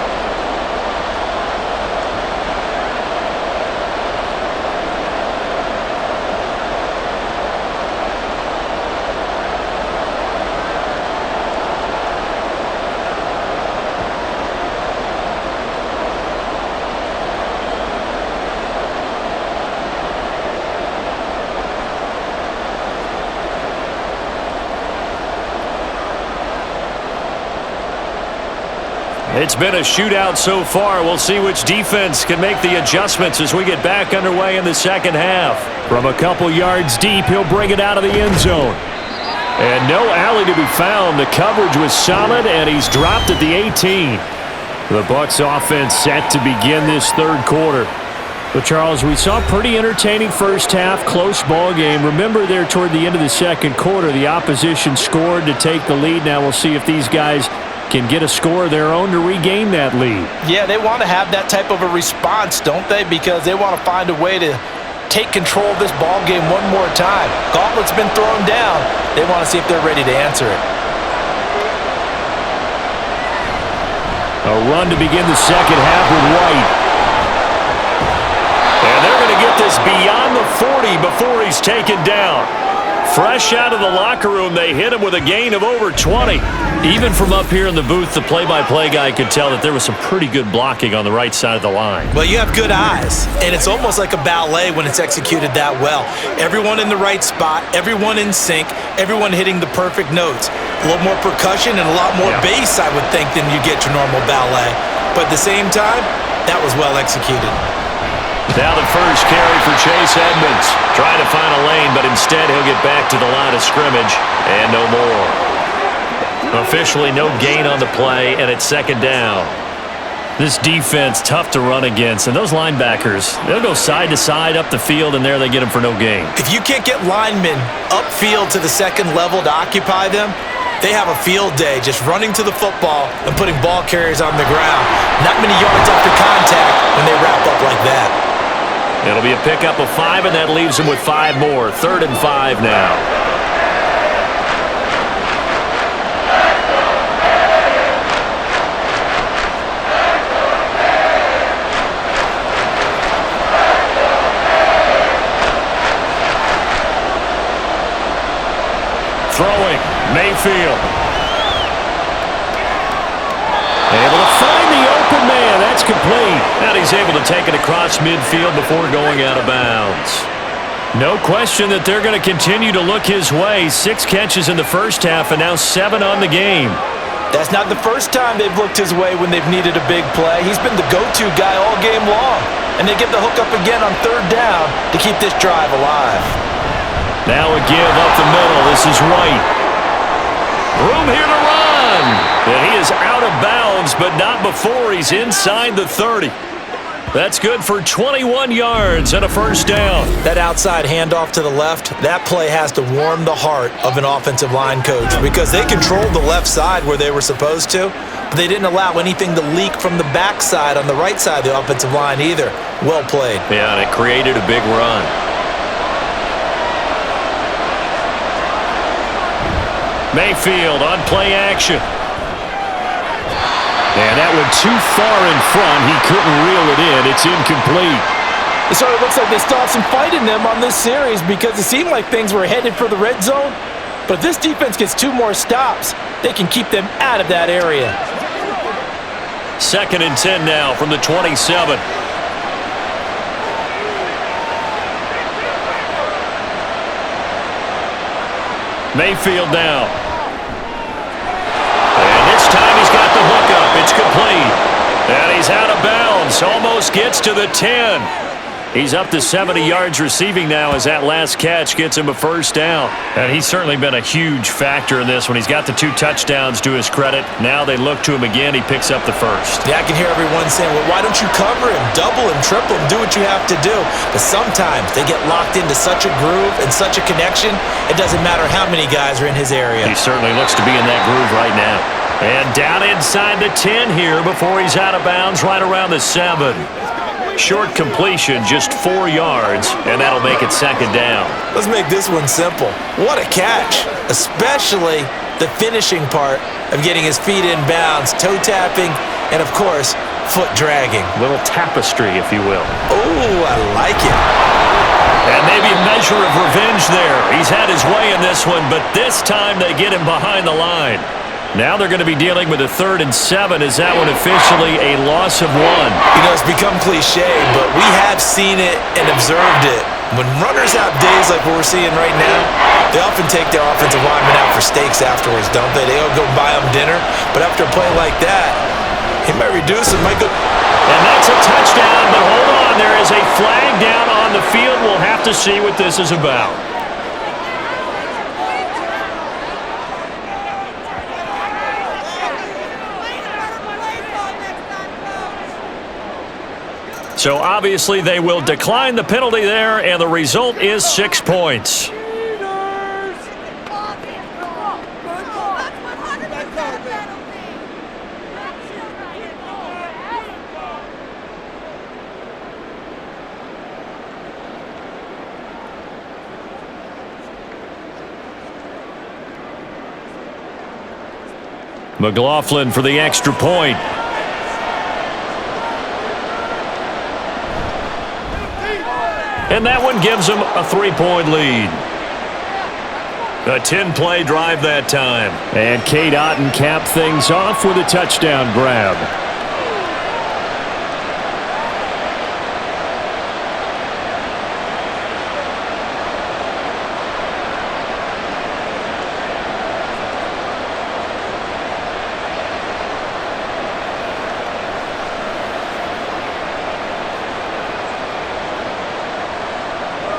It's been a shootout so far. We'll see which defense can make the adjustments as we get back underway in the second half. From a couple yards deep, he'll bring it out of the end zone. And no alley to be found. The coverage was solid, and he's dropped at the 18. The Bucs offense set to begin this 3rd quarter. But, Charles, we saw a pretty entertaining first half, close ball game. Remember there toward the end of the 2nd quarter, the opposition scored to take the lead. Now we'll see if these guys can get a score of their own to regain that lead. Yeah, they want to have that type of a response, don't they? Because they want to find a way to take control of this ball game one more time. Gauntlet's been thrown down. They want to see if they're ready to answer it. A run to begin the second half with White. And they're going to get this beyond the 40 before he's taken down. Fresh out of the locker room, they hit him with a gain of over 20. Even from up here in the booth, the play-by-play guy could tell that there was some pretty good blocking on the right side of the line. Well, you have good eyes, and it's almost like a ballet when it's executed that well. Everyone in the right spot, everyone in sync, everyone hitting the perfect notes. A little more percussion and a lot more bass, I would think, than you get your normal ballet. But at the same time, that was well executed. Now the first carry for Chase Edmonds. Trying to find a lane, but instead he'll get back to the line of scrimmage and no more. Officially no gain on the play, and it's second down. This defense, tough to run against, and those linebackers, they'll go side to side up the field, and there they get them for no gain. If you can't get linemen upfield to the second level to occupy them, they have a field day just running to the football and putting ball carriers on the ground. Not many yards after contact when they wrap up like that. It'll be a pickup of 5, and that leaves them with 5 more. 3rd and 5 now. Throwing, Mayfield. Able to find the open man. That's complete. And he's able to take it across midfield before going out of bounds. No question that they're going to continue to look his way. 6 catches in the first half and now 7 on the game. That's not the first time they've looked his way when they've needed a big play. He's been the go-to guy all game long. And they get the hook up again on 3rd down to keep this drive alive. Now a give up the middle. This is White. Room here to run. And he is out of bounds, but not before he's inside the 30. That's good for 21 yards and a first down. That outside handoff to the left, that play has to warm the heart of an offensive line coach because they controlled the left side where they were supposed to, but they didn't allow anything to leak from the backside on the right side of the offensive line either. Well played. Yeah, and it created a big run. Mayfield on play action. And that went too far in front. He couldn't reel it in. It's incomplete. It sort of looks like they still have some fight in them on this series because it seemed like things were headed for the red zone. But if this defense gets 2 more stops, they can keep them out of that area. 2nd and 10 now from the 27. Mayfield now. And this time he's got the hookup. It's complete. And he's out of bounds. Almost gets to the 10. He's up to 70 yards receiving now as that last catch gets him a first down. And he's certainly been a huge factor in this one. He's got the 2 touchdowns to his credit. Now they look to him again. He picks up the first. Yeah, I can hear everyone saying, well, why don't you cover him, double him, triple him, do what you have to do. But sometimes they get locked into such a groove and such a connection, it doesn't matter how many guys are in his area. He certainly looks to be in that groove right now. And down inside the 10 here before he's out of bounds right around the 7. Short completion, just 4 yards, and that'll make it second down. Let's make this one simple. What a catch, especially the finishing part of getting his feet in bounds, toe tapping, and of course, foot dragging. Little tapestry, if you will. Oh, I like it. And maybe a measure of revenge there. He's had his way in this one, but this time they get him behind the line. Now they're going to be dealing with a 3rd and 7. Is that one officially a loss of 1? You know, it's become cliche, but we have seen it and observed it. When runners have days like what we're seeing right now, they often take their offensive linemen out for steaks afterwards, don't they? They'll go buy them dinner, but after a play like that, he might reduce it, might go. And that's a touchdown, but hold on. There is a flag down on the field. We'll have to see what this is about. So obviously they will decline the penalty there, and the result is 6 points. McLaughlin for the extra point. And that one gives them a 3-point lead. A 10-play drive that time. And Cade Otton capped things off with a touchdown grab.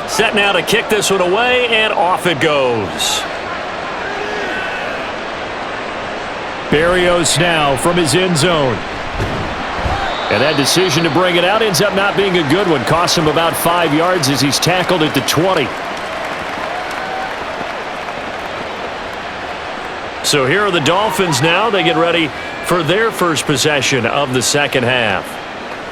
Set now to kick this one away, and off it goes. Berrios now from his end zone. And that decision to bring it out ends up not being a good one. Costs him about 5 yards as he's tackled at the 20. So here are the Dolphins now. They get ready for their first possession of the second half.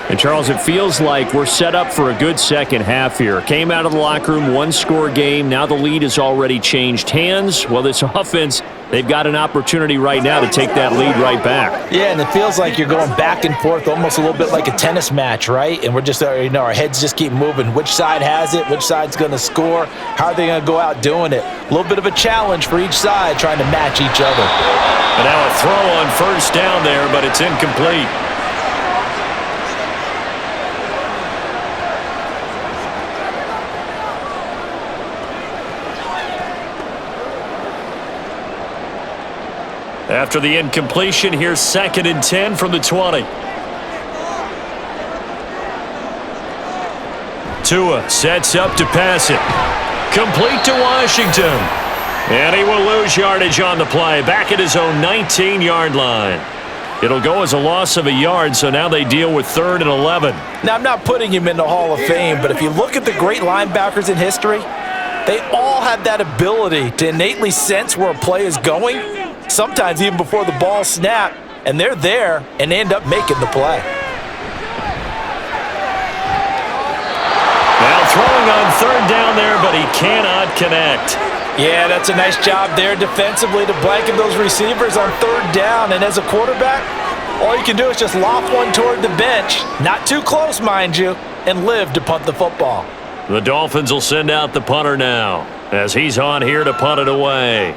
And, Charles, it feels like we're set up for a good second half here. Came out of the locker room, one-score game. Now the lead has already changed hands. Well, this offense, they've got an opportunity right now to take that lead right back. Yeah, and it feels like you're going back and forth almost a little bit like a tennis match, right? And we're just, our heads just keep moving. Which side has it? Which side's going to score? How are they going to go out doing it? A little bit of a challenge for each side trying to match each other. And now a throw on first down there, but it's incomplete. After the incompletion, here's 2nd and 10 from the 20. Tua sets up to pass it. Complete to Washington. And he will lose yardage on the play. Back at his own 19-yard line. It'll go as a loss of a yard, so now they deal with 3rd and 11. Now, I'm not putting him in the Hall of Fame, but if you look at the great linebackers in history, they all have that ability to innately sense where a play is going, sometimes even before the ball snapped, and they're there and end up making the play. Now throwing on 3rd down there, but he cannot connect. Yeah, that's a nice job there defensively to blanket those receivers on 3rd down. And as a quarterback, all you can do is just loft one toward the bench, not too close, mind you, and live to punt the football. The Dolphins will send out the punter now as he's on here to punt it away.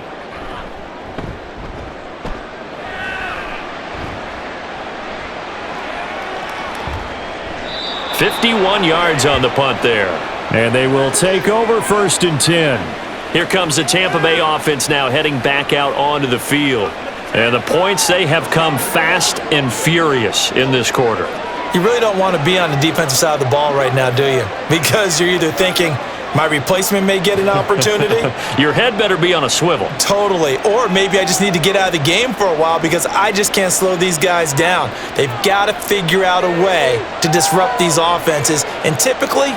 $51 yards on the punt there. And they will take over 1st and 10. Here comes the Tampa Bay offense now heading back out onto the field. And the points, they have come fast and furious in this quarter. You really don't want to be on the defensive side of the ball right now, do you? Because you're either thinking, my replacement may get an opportunity. Your head better be on a swivel. Totally. Or maybe I just need to get out of the game for a while because I just can't slow these guys down. They've got to figure out a way to disrupt these offenses. And typically,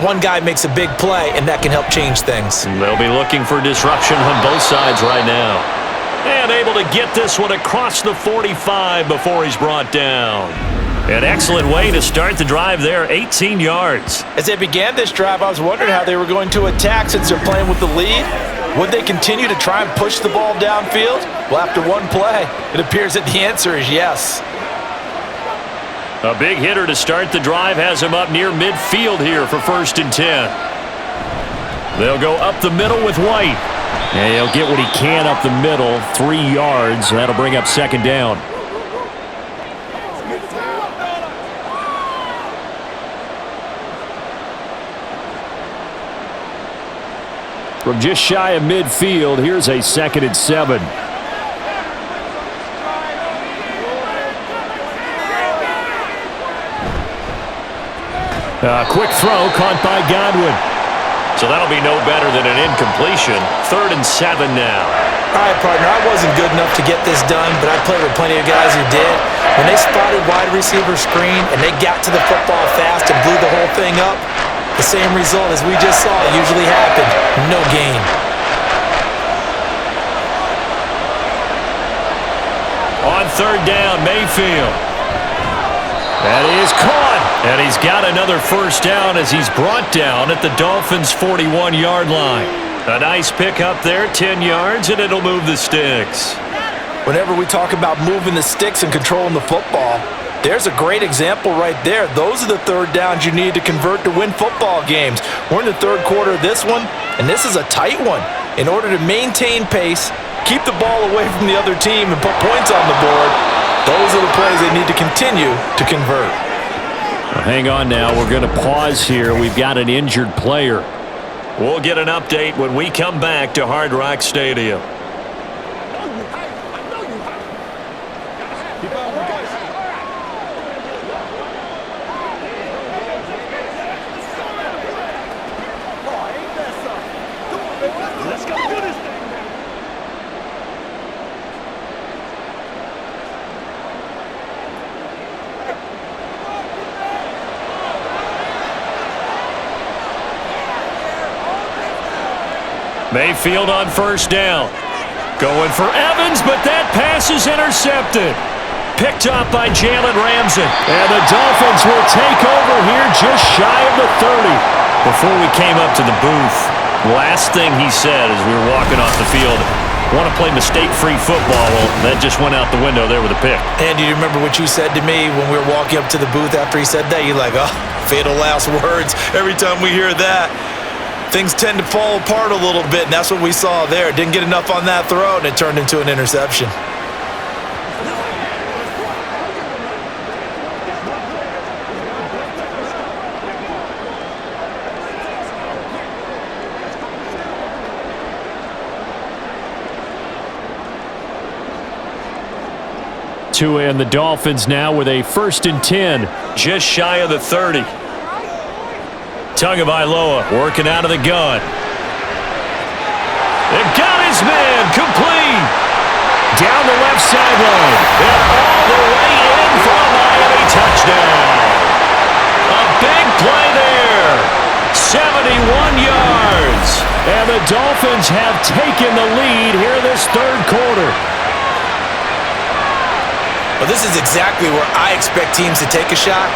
one guy makes a big play, and that can help change things. They'll be looking for disruption on both sides right now. And able to get this one across the 45 before he's brought down. An excellent way to start the drive there, 18 yards. As they began this drive, I was wondering how they were going to attack since they're playing with the lead. Would they continue to try and push the ball downfield? Well, after one play, it appears that the answer is yes. A big hitter to start the drive has him up near midfield here for 1st and 10. They'll go up the middle with White. And he'll get what he can up the middle, 3 yards, and that'll bring up 2nd down. From just shy of midfield, here's a 2nd and 7. Quick throw caught by Godwin. So that'll be no better than an incompletion. 3rd and 7 now. All right, partner, I wasn't good enough to get this done, but I played with plenty of guys who did. When they spotted wide receiver screen and they got to the football fast and blew the whole thing up, the same result as we just saw usually happened. No gain. On 3rd down, Mayfield. That is caught. And he's got another 1st down as he's brought down at the Dolphins' 41-yard line. A nice pickup there, 10 yards, and it'll move the sticks. Whenever we talk about moving the sticks and controlling the football, there's a great example right there. Those are the 3rd downs you need to convert to win football games. We're in the 3rd quarter of this one, and this is a tight one. In order to maintain pace, keep the ball away from the other team, and put points on the board, those are the plays they need to continue to convert. Well, hang on now. We're going to pause here. We've got an injured player. We'll get an update when we come back to Hard Rock Stadium. Mayfield on first down. Going for Evans, but that pass is intercepted. Picked up by Jalen Ramsey. And the Dolphins will take over here just shy of the 30. Before we came up to the booth, last thing he said as we were walking off the field, want to play mistake-free football. Well, that just went out the window there with a pick. Andy, you remember what you said to me when we were walking up to the booth after he said that? You're like, oh, fatal last words. Every time we hear that, things tend to fall apart a little bit, and that's what we saw there. Didn't get enough on that throw, and it turned into an interception. Tua and the Dolphins now with a 1st and 10. Just shy of the 30. Tagovailoa working out of the gun. They've got his man complete. Down the left sideline. And all the way in for a Miami touchdown. A big play there. 71 yards. And the Dolphins have taken the lead here this third quarter. Well, this is exactly where I expect teams to take a shot.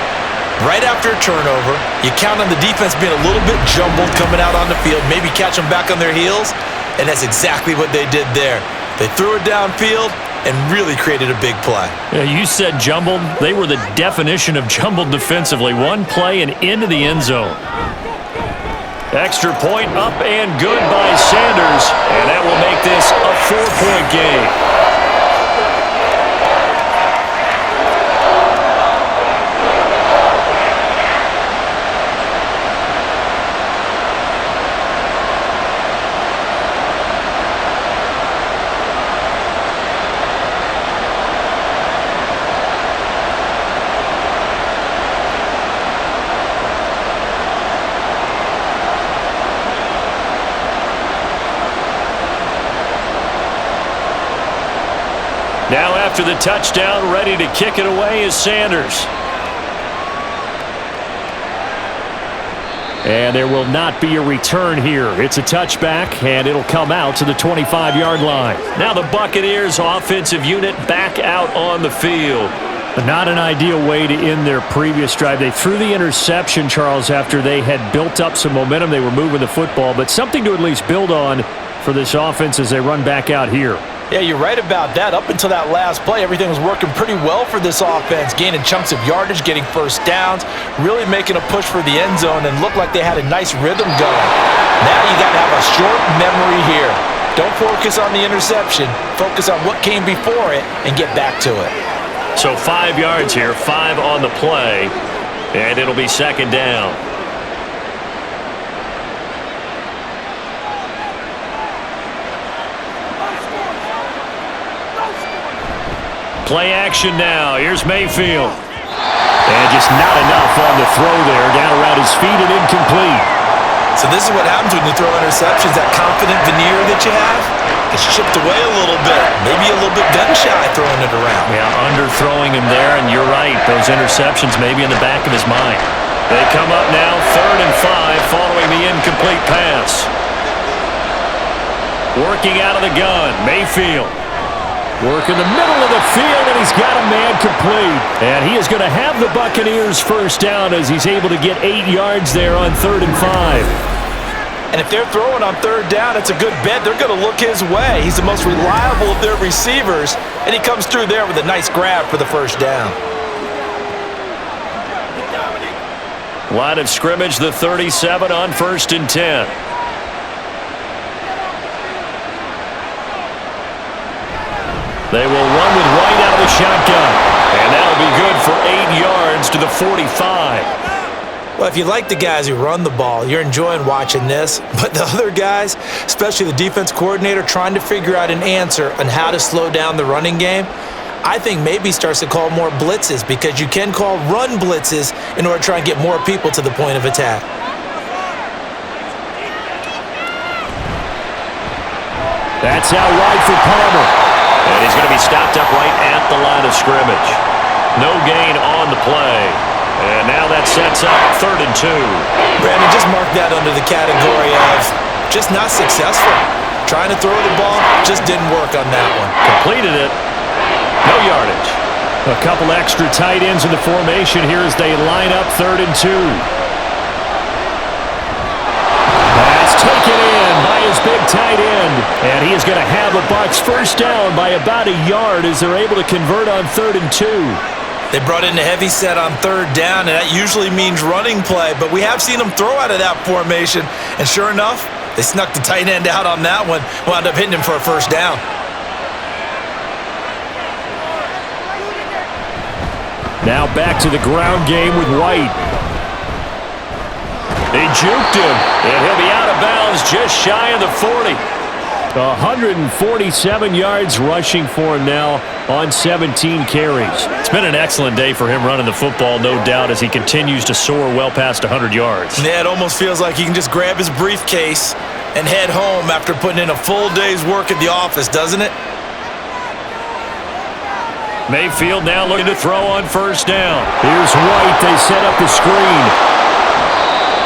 Right after a turnover, you count on the defense being a little bit jumbled coming out on the field, maybe catch them back on their heels, and that's exactly what they did there. They threw it downfield and really created a big play. Yeah, you said jumbled. They were the definition of jumbled defensively. One play and into the end zone. Extra point up and good by Sanders, and that will make this a 4-point game. Now after the touchdown, ready to kick it away is Sanders. And there will not be a return here. It's a touchback, and it'll come out to the 25-yard line. Now the Buccaneers offensive unit back out on the field. Not an ideal way to end their previous drive. They threw the interception, Charles, after they had built up some momentum. They were moving the football, but something to at least build on for this offense as they run back out here. Yeah, you're right about that. Up until that last play, everything was working pretty well for this offense, gaining chunks of yardage, getting first downs, really making a push for the end zone, and looked like they had a nice rhythm going. Now you got to have a short memory here. Don't focus on the interception. Focus on what came before it and get back to it. So 5 yards here, 5 on the play, and it'll be second down. Play action now. Here's Mayfield. And just not enough on the throw there. Down around his feet and incomplete. So this is what happens when you throw interceptions. That confident veneer that you have gets chipped away a little bit. Maybe a little bit gun-shy throwing it around. Yeah, underthrowing him there, and you're right. Those interceptions maybe in the back of his mind. They come up now, 3rd and 5, following the incomplete pass. Working out of the gun, Mayfield. Work in the middle of the field, and he's got a man complete. And he is going to have the Buccaneers first down as he's able to get 8 yards there on 3rd and 5. And if they're throwing on 3rd down, it's a good bet. They're going to look his way. He's the most reliable of their receivers, and he comes through there with a nice grab for the first down. Line of scrimmage, the 37 on 1st and 10. They will run with White out of the shotgun. And that'll be good for 8 yards to the 45. Well, if you like the guys who run the ball, you're enjoying watching this. But the other guys, especially the defense coordinator, trying to figure out an answer on how to slow down the running game, I think maybe starts to call more blitzes, because you can call run blitzes in order to try and get more people to the point of attack. That's out wide for Palmer. And he's going to be stopped up right at the line of scrimmage. No gain on the play. And now that sets up 3rd and 2. Brandon, just mark that under the category of just not successful. Trying to throw the ball, just didn't work on that one. Completed it. No yardage. A couple extra tight ends in the formation here as they line up 3rd and 2. That's taken in by his big tight end. And he is going to have the Bucs first down by about a yard as they're able to convert on 3rd and 2. They brought in a heavy set on 3rd down, and that usually means running play, but we have seen them throw out of that formation, and sure enough, they snuck the tight end out on that one, wound up hitting him for a first down. Now back to the ground game with White. They juked him, and he'll be out of bounds just shy of the 40. 147 yards rushing for him now on 17 carries. It's been an excellent day for him running the football, no doubt, as he continues to soar well past 100 yards. Yeah, it almost feels like he can just grab his briefcase and head home after putting in a full day's work at the office, doesn't it? Mayfield now looking to throw on first down. Here's White. They set up the screen.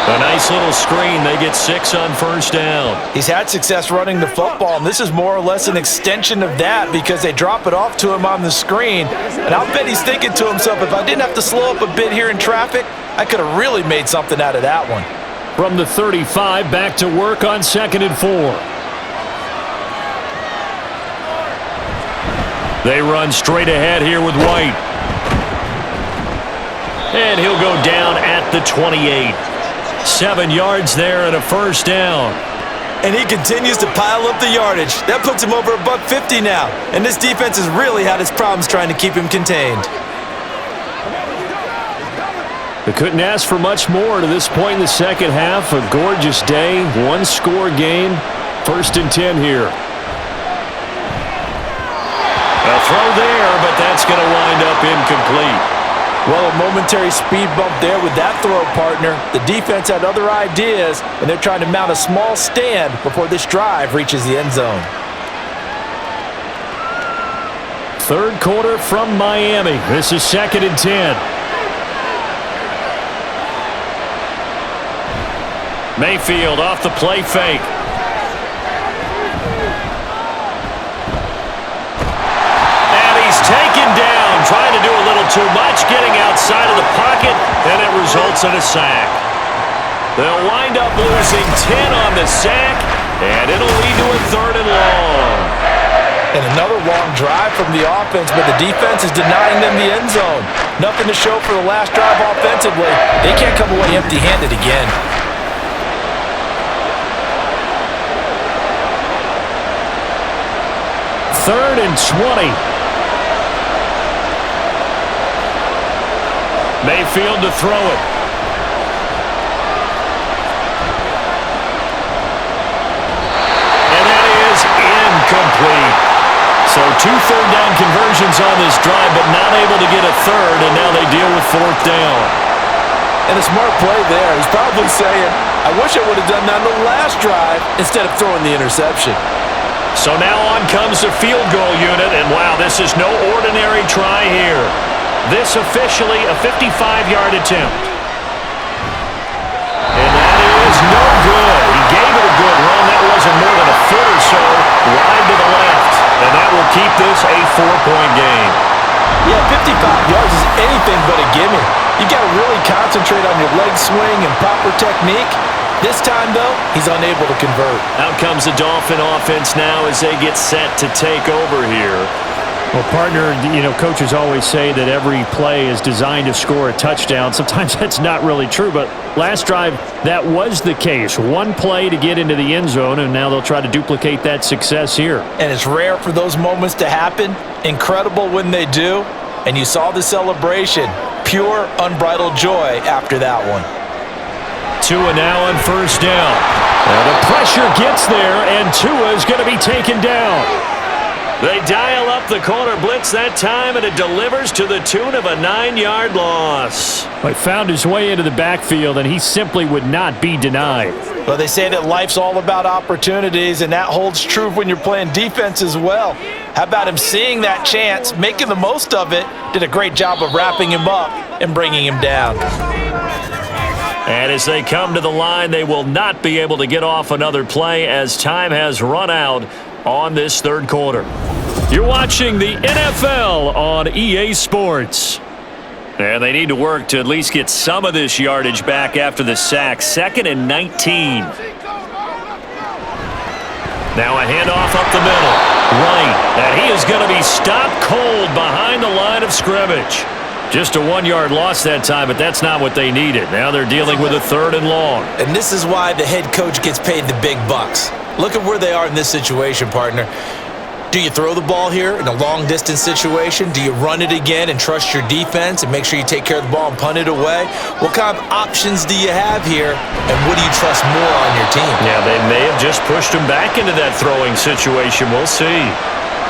A nice little screen. They get 6 on first down. He's had success running the football, and this is more or less an extension of that, because they drop it off to him on the screen. And I'll bet he's thinking to himself, if I didn't have to slow up a bit here in traffic, I could have really made something out of that one. From the 35, back to work on 2nd and 4. They run straight ahead here with White. And he'll go down at the 28. 7 yards there and a first down. And he continues to pile up the yardage. That puts him over $150 now. And this defense has really had its problems trying to keep him contained. They couldn't ask for much more to this point in the second half. A gorgeous day, 1-score game. 1st and 10 here. A throw there, but that's going to wind up incomplete. Well, a momentary speed bump there with that throw, partner. The defense had other ideas, and they're trying to mount a small stand before this drive reaches the end zone. 3rd quarter from Miami. This is 2nd and 10. Mayfield off the play fake. And he's taken down. Trying to do a little too much, getting outside of the pocket, and it results in a sack. They'll wind up losing 10 on the sack, and it'll lead to a 3rd and long. And another long drive from the offense, but the defense is denying them the end zone. Nothing to show for the last drive offensively. They can't come away empty-handed again. Third and 20. Mayfield to throw it. And that is incomplete. So 2 third-down conversions on this drive, but not able to get a third, and now they deal with 4th down. And a smart play there. He's probably saying, I wish I would have done that on the last drive instead of throwing the interception. So now on comes the field goal unit, and wow, this is no ordinary try here. This officially a 55-yard attempt. And that is no good. He gave it a good run. That wasn't more than a foot or so wide to the left. And that will keep this a 4-point game. Yeah, 55 yards is anything but a gimme. You got to really concentrate on your leg swing and proper technique. This time, though, he's unable to convert. Out comes the Dolphin offense now as they get set to take over here. Well, partner, coaches always say that every play is designed to score a touchdown. Sometimes that's not really true, but last drive, that was the case. One play to get into the end zone, and now they'll try to duplicate that success here. And it's rare for those moments to happen. Incredible when they do. And you saw the celebration. Pure, unbridled joy after that one. Tua now on first down. The pressure gets there, and Tua is going to be taken down. They dial up the corner blitz that time, and it delivers to the tune of a 9-yard loss. He found his way into the backfield, and he simply would not be denied. Well, they say that life's all about opportunities, and that holds true when you're playing defense as well. How about him seeing that chance, making the most of it, did a great job of wrapping him up and bringing him down. And as they come to the line, they will not be able to get off another play as time has run out on this third quarter. You're watching the NFL on EA Sports. And they need to work to at least get some of this yardage back after the sack. 2nd and 19. Now a handoff up the middle. Right. And he is going to be stopped cold behind the line of scrimmage. Just a 1-yard loss that time, but that's not what they needed. Now they're dealing with a 3rd and long. And this is why the head coach gets paid the big bucks. Look at where they are in this situation, partner. Do you throw the ball here in a long-distance situation? Do you run it again and trust your defense and make sure you take care of the ball and punt it away? What kind of options do you have here, and what do you trust more on your team? Yeah, they may have just pushed him back into that throwing situation. We'll see.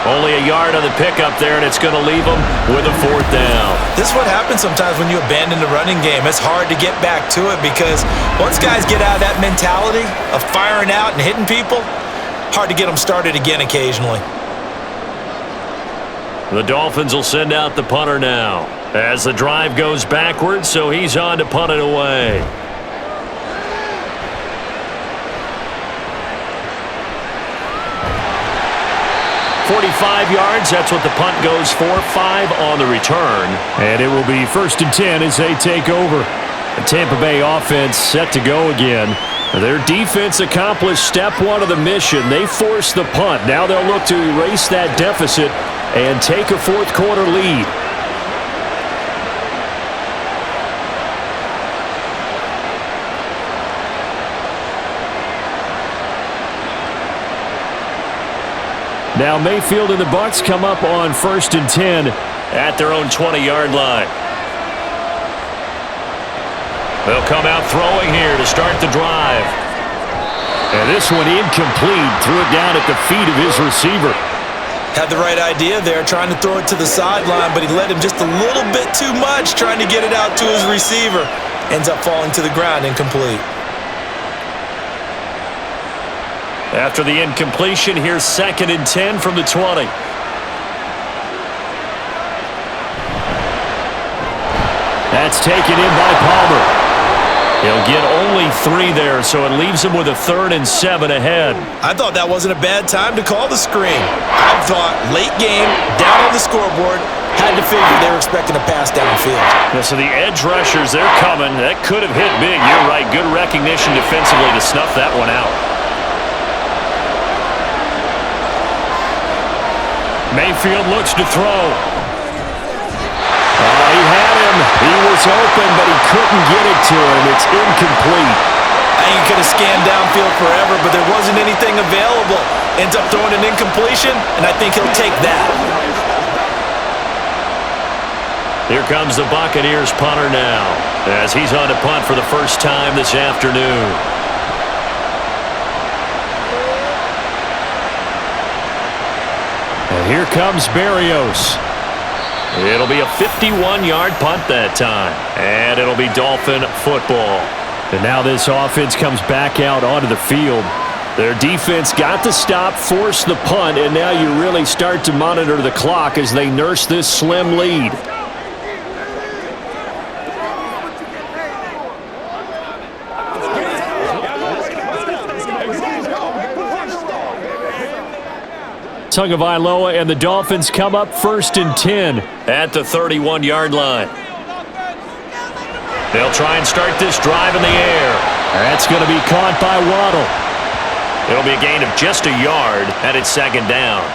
Only a yard on the pickup there, and it's going to leave them with a 4th down. This is what happens sometimes when you abandon the running game. It's hard to get back to it because once guys get out of that mentality of firing out and hitting people, hard to get them started again occasionally. The Dolphins will send out the punter now as the drive goes backwards, so he's on to punt it away. .45 yards, that's what the punt goes for. 5 on the return. And it will be 1st and 10 as they take over. The Tampa Bay offense set to go again. Their defense accomplished step 1 of the mission. They forced the punt. Now they'll look to erase that deficit and take a 4th quarter lead. Now Mayfield and the BUCS come up on 1st and 10 at their own 20-yard line. They'll come out throwing here to start the drive. And this one incomplete. Threw it down at the feet of his receiver. Had the right idea there, trying to throw it to the sideline, but he led him just a little bit too much, trying to get it out to his receiver. Ends up falling to the ground, incomplete. After the incompletion, here's 2nd and 10 from the 20. That's taken in by Palmer. He'll get only 3 there, so it leaves him with a 3rd and 7 ahead. I thought that wasn't a bad time to call the screen. I thought late game, down on the scoreboard, had to figure they were expecting a pass downfield. Yeah, so the edge rushers, they're coming. That could have hit big. You're right. Good recognition defensively to snuff that one out. Mayfield looks to throw. He had him. He was open, but he couldn't get it to him. It's incomplete. I think he could have scanned downfield forever, but there wasn't anything available. Ends up throwing an incompletion, and I think he'll take that. Here comes the Buccaneers punter now, as he's on to punt for the first time this afternoon. And here comes Berrios. It'll be a 51-yard punt that time, and it'll be Dolphin football. And now this offense comes back out onto the field. Their defense got the stop, forced the punt, and now you really start to monitor the clock as they nurse this slim lead. Tagovailoa and the Dolphins come up 1st and 10 at the 31-yard line. They'll try and start this drive in the air. That's going to be caught by Waddle. It'll be a gain of just a yard, and it's 2nd down.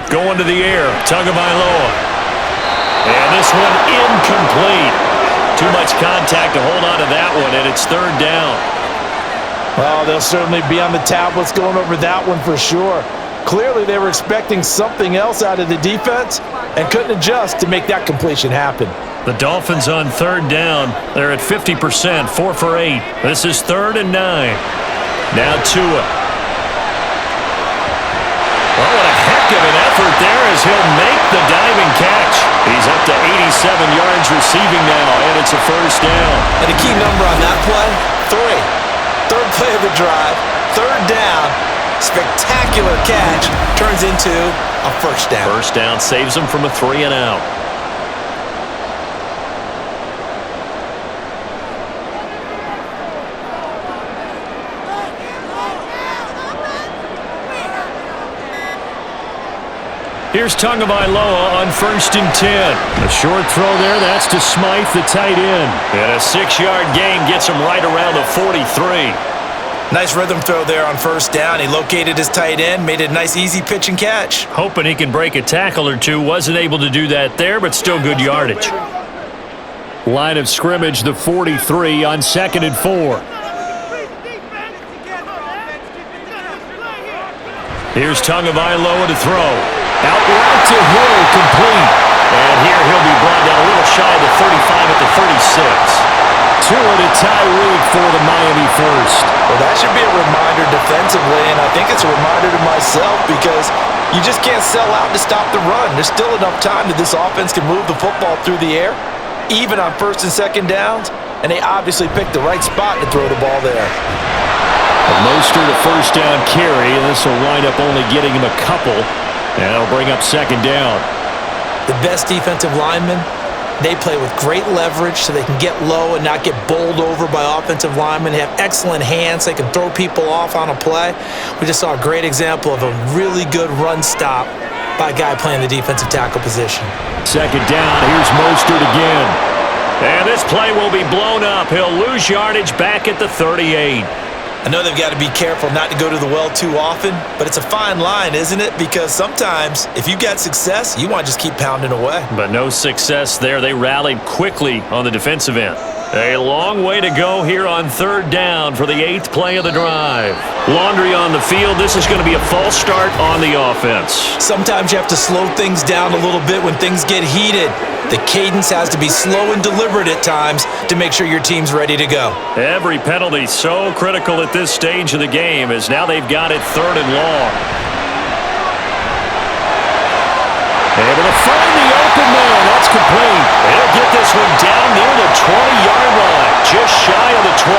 Going to the air. Tagovailoa. And this one incomplete. Too much contact to hold on to that one, and it's third down. Well, they'll certainly be on the tablets going over that one for sure. Clearly, they were expecting something else out of the defense and couldn't adjust to make that completion happen. The Dolphins on third down. They're at 50%, 4 for 8. This is 3rd and 9. Now Tua. Well, what a heck of an effort there as he'll make the diving catch. He's up to 87 yards receiving now, and it's a first down. And a key number on that play, 3. Third play of the drive, third down. Spectacular catch turns into a first down. First down saves him from a 3 and out. Here's Tagovailoa on 1st and 10. A short throw there. That's to Smythe, the tight end. And a 6-yard gain gets him right around the 43. Nice rhythm throw there on first down. He located his tight end, made it a nice easy pitch and catch. Hoping he can break a tackle or two. Wasn't able to do that there, but still good yardage. Line of scrimmage, the 43 on 2nd and 4. Here's Tagovailoa to throw. Out route to Hill, complete. And here he'll be brought down a little shy of the 35 at the 36. Tua to Tyreek for the Miami first. Well, that should be a reminder defensively, and I think it's a reminder to myself because you just can't sell out to stop the run. There's still enough time that this offense can move the football through the air, even on 1st and 2nd downs, and they obviously picked the right spot to throw the ball there. Mostert a first down carry, and this will wind up only getting him a couple, and it'll bring up 2nd down. The best defensive linemen, they play with great leverage so they can get low and not get bowled over by offensive linemen. They have excellent hands. They can throw people off on a play. We just saw a great example of a really good run stop by a guy playing the defensive tackle position. 2nd down. Here's Mostert again. And this play will be blown up. He'll lose yardage back at the 38. I know they've got to be careful not to go to the well too often, but it's a fine line, isn't it? Because sometimes if you got success, you want to just keep pounding away. But no success there. They rallied quickly on the defensive end. A long way to go here on 3rd down for the 8th play of the drive. Laundry on the field. This is going to be a false start on the offense. Sometimes you have to slow things down a little bit when things get heated. The cadence has to be slow and deliberate at times to make sure your team's ready to go. Every penalty so critical at this stage of the game as now they've got it 3rd and long. Able to find the open man. That's complete. They'll get this one down near the 20-yard line, just shy of the 20.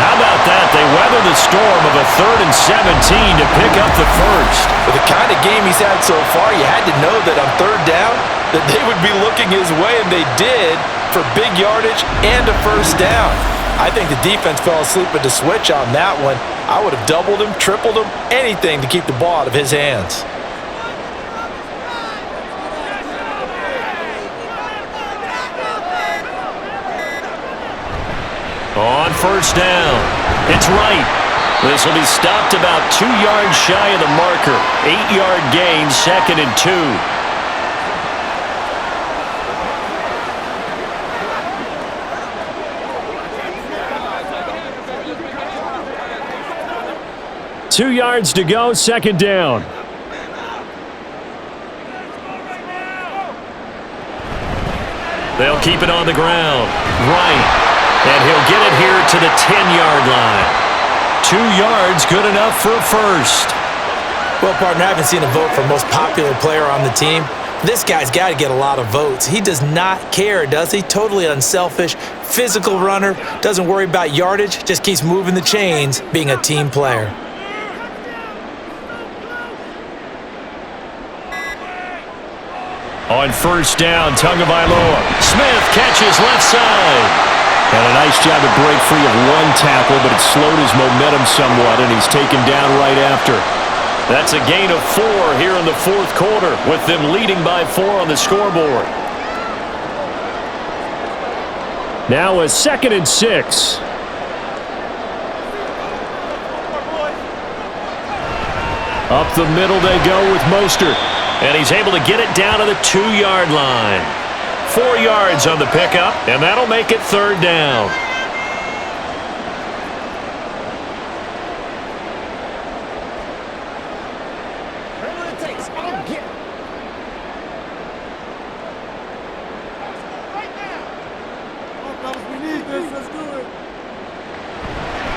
How about that? They weather the storm of a 3rd and 17 to pick up the first. With the kind of game he's had so far, you had to know that on 3rd down that they would be looking his way, and they did, for big yardage and a first down. I think the defense fell asleep at the switch on that one. I would have doubled him, tripled him, anything to keep the ball out of his hands. On 1st down, it's right. This will be stopped about 2 yards shy of the marker. 8-yard gain, 2nd and 2. Two yards to go, 2nd down. They'll keep it on the ground. Right. And he'll get it here to the 10-yard line. 2 yards, good enough for a first. Well, partner, I haven't seen a vote for most popular player on the team. This guy's got to get a lot of votes. He does not care, does he? Totally unselfish, physical runner, doesn't worry about yardage, just keeps moving the chains, being a team player. On 1st down, Tagovailoa. Smith catches left side. And a nice job to break free of one tackle, but it slowed his momentum somewhat, and he's taken down right after. That's a gain of 4 here in the 4th quarter, with them leading by 4 on the scoreboard. Now a 2nd and 6. Up the middle they go with Mostert. And he's able to get it down to the 2-yard line. 4 yards on the pickup, and that'll make it 3rd down.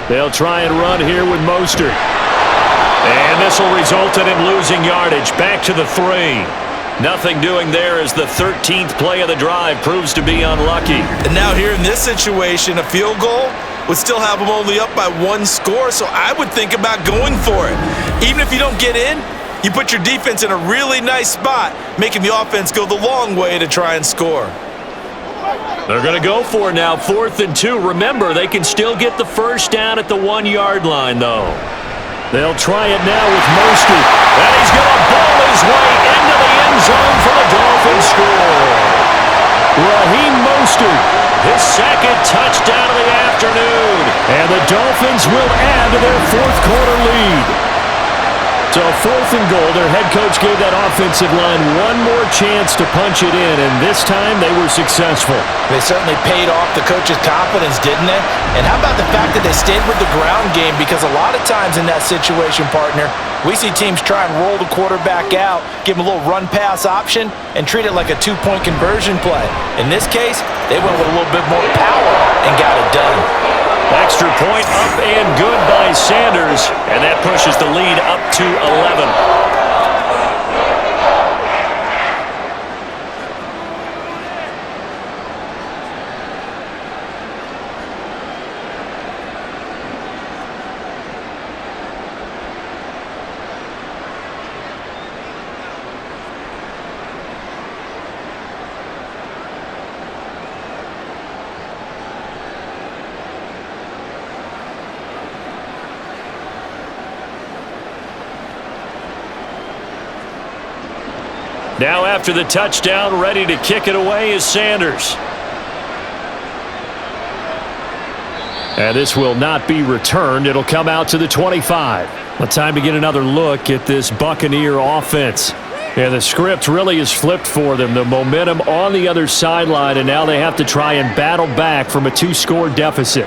They'll try and run here with Mostert. And this will result in him losing yardage. Back to the 3. Nothing doing there as the 13th play of the drive proves to be unlucky. And now here in this situation, a field goal would still have them only up by 1 score, so I would think about going for it. Even if you don't get in, you put your defense in a really nice spot, making the offense go the long way to try and score. They're going to go for it now, 4th and 2. Remember, they can still get the first down at the 1-yard line, though. They'll try it now with Mostert. And he's going to ball his way into the end zone for the Dolphins score. Raheem Mostert, his 2nd touchdown of the afternoon. And the Dolphins will add to their 4th quarter lead. So 4th and goal, their head coach gave that offensive line one more chance to punch it in, and this time they were successful. They certainly paid off the coach's confidence, didn't they? And how about the fact that they stayed with the ground game? Because a lot of times in that situation, partner, we see teams try and roll the quarterback out, give him a little run-pass option, and treat it like a 2-point conversion play. In this case, they went with a little bit more power and got it done. Extra point up and good by Sanders, and that pushes the lead up to 11. Now after the touchdown, ready to kick it away is Sanders. And this will not be returned. It'll come out to the 25. Well, time to get another look at this Buccaneer offense. And the script really is flipped for them. The momentum on the other sideline, and now they have to try and battle back from a 2-score deficit.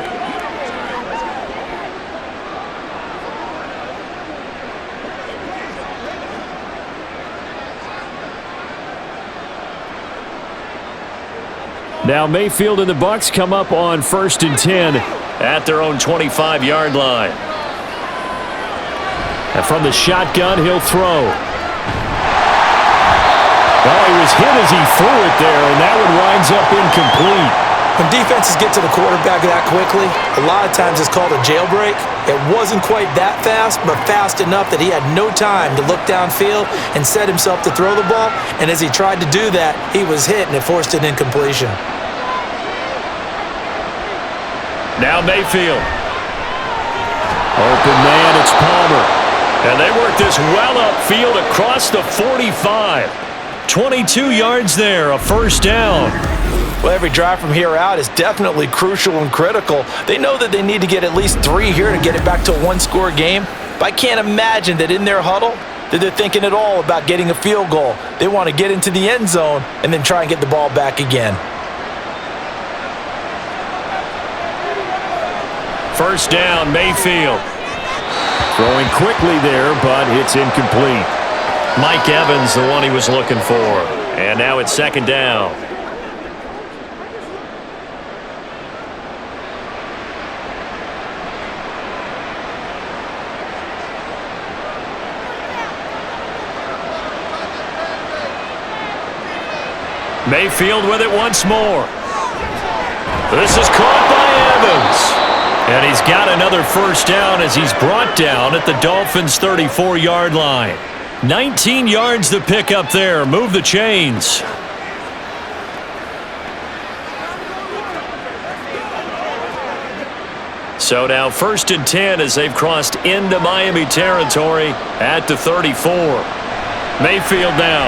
Now Mayfield and the Bucs come up on 1st and 10 at their own 25-yard line. And from the shotgun, he'll throw. Oh, he was hit as he threw it there, and that one winds up incomplete. When defenses get to the quarterback that quickly, a lot of times it's called a jailbreak. It wasn't quite that fast, but fast enough that he had no time to look downfield and set himself to throw the ball. And as he tried to do that, he was hit, and it forced an incompletion. Now Mayfield. Open man, it's Palmer. And they work this well upfield across the 45. 22 yards there, a 1st down. Well, every drive from here out is definitely crucial and critical. They know that they need to get at least 3 here to get it back to a 1-score game. But I can't imagine that in their huddle that they're thinking at all about getting a field goal. They want to get into the end zone and then try and get the ball back again. 1st down, Mayfield. Throwing quickly there, but it's incomplete. Mike Evans, the one he was looking for. And now it's 2nd down. Mayfield with it once more. This is caught by Evans. And he's got another 1st down as he's brought down at the Dolphins' 34-yard line. 19 yards to pick up there. Move the chains. So now 1st and 10 as they've crossed into Miami territory at the 34. Mayfield now.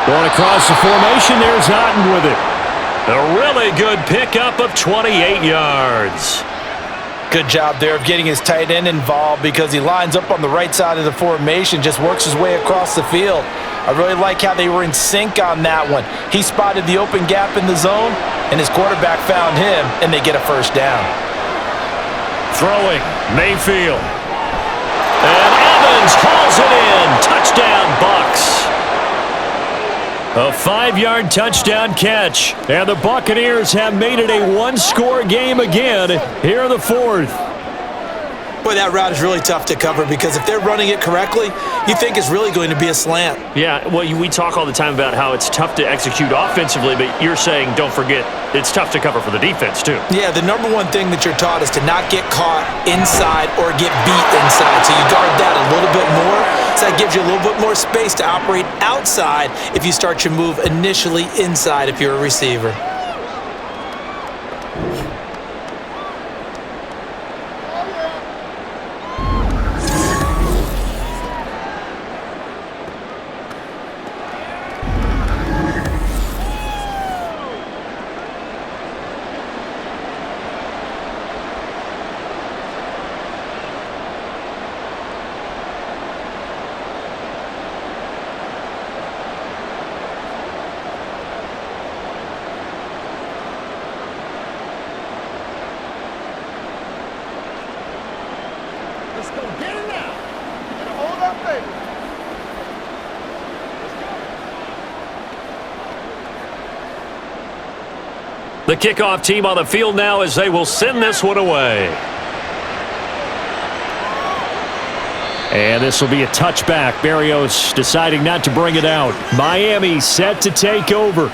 Going across the formation, there's Otten with it. A really good pickup of 28 yards. Good job there of getting his tight end involved because he lines up on the right side of the formation, just works his way across the field. I really like how they were in sync on that one. He spotted the open gap in the zone, and his quarterback found him, and they get a first down. Throwing, Mayfield. And Evans hauls it in. Touchdown, Bucs. A 5-yard touchdown catch. And the Buccaneers have made it a one-score game again here in the fourth. Boy, that route is really tough to cover because if they're running it correctly, you think it's really going to be a slant. Yeah, well, we talk all the time about how it's tough to execute offensively, but you're saying, don't forget, it's tough to cover for the defense, too. Yeah, the number one thing that you're taught is to not get caught inside or get beat inside. So you guard that a little bit more. So that gives you a little bit more space to operate outside if you start your move initially inside if you're a receiver. The kickoff team on the field now as they will send this one away. And this will be a touchback. Berrios deciding not to bring it out. Miami set to take over.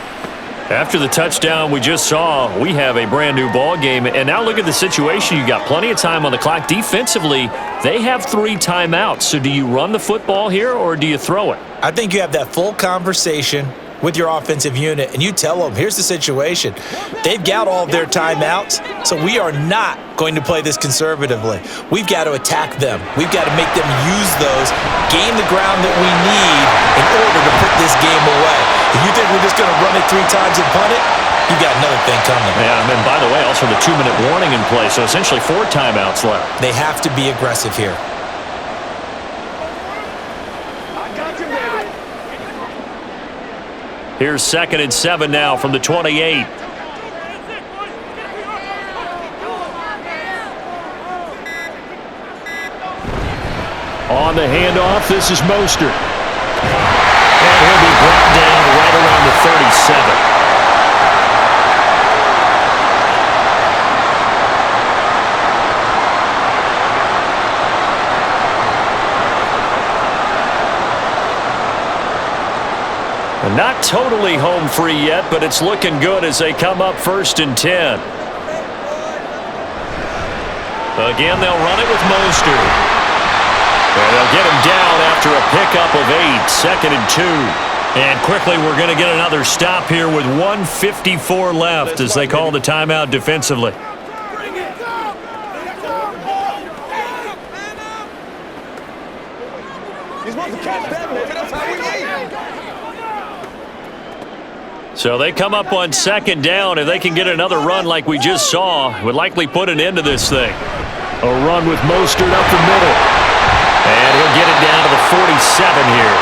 After the touchdown we just saw, we have a brand new ball game. And now look at the situation. You got plenty of time on the clock. Defensively, they have 3 timeouts. So do you run the football here or do you throw it? I think you have that full conversation with your offensive unit, and you tell them, here's the situation. They've got all of their timeouts, so we are not going to play this conservatively. We've got to attack them. We've got to make them use those, gain the ground that we need in order to put this game away. If you think we're just going to run it 3 times and punt it, you've got another thing coming. Yeah, and then by the way, also the 2-minute warning in play, so essentially 4 timeouts left. They have to be aggressive here. Here's 2nd and 7 now from the 28. On the handoff, this is Mostert. And he'll be brought down right around the 37. Not totally home free yet, but it's looking good as they come up 1st and 10. Again, they'll run it with Mostert. And they'll get him down after a pickup of 8, 2nd and 2. And quickly, we're going to get another stop here with 1:54 left as they call the timeout defensively. So they come up on 2nd down. If they can get another run like we just saw, it would likely put an end to this thing. A run with Mostert up the middle. And he'll get it down to the 47 here.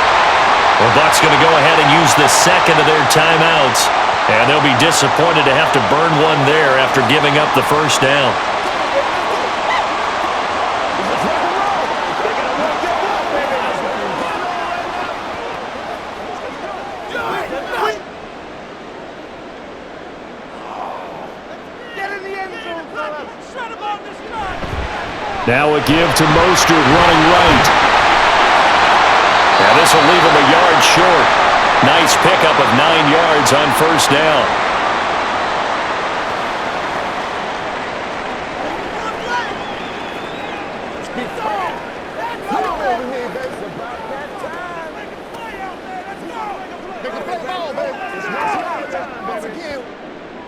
The Bucs going to go ahead and use the 2nd of their timeouts. And they'll be disappointed to have to burn one there after giving up the 1st down. Now a give to Mostert running right. And this will leave him a yard short. Nice pickup of 9 yards on 1st down.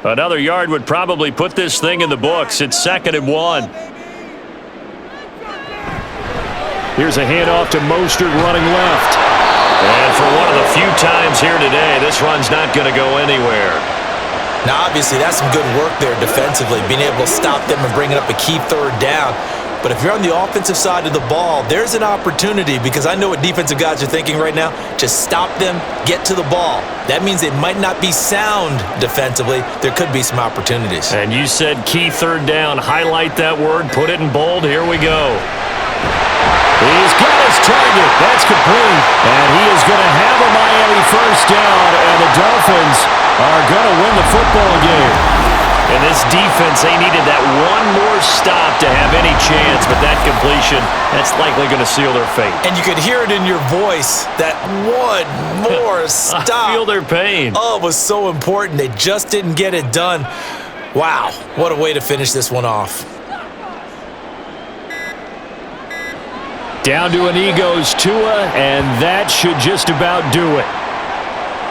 Another yard would probably put this thing in the books. It's 2nd and 1. Here's a handoff to Mostert running left. And for one of the few times here today, this run's not going to go anywhere. Now, obviously, that's some good work there defensively, being able to stop them and bringing up a key third down. But if you're on the offensive side of the ball, there's an opportunity, because I know what defensive guys are thinking right now. Just stop them, get to the ball. That means they might not be sound defensively. There could be some opportunities. And you said key third down. Highlight that word. Put it in bold. Here we go. He's got his target. That's complete. And he is going to have a Miami first down, and the Dolphins are going to win the football game. And this defense, they needed that one more stop to have any chance, but that completion, that's likely going to seal their fate. And you could hear it in your voice, that one more stop. I feel their pain. Oh, it was so important. They just didn't get it done. Wow, what a way to finish this one off. Down to an knee goes Tua, and that should just about do it.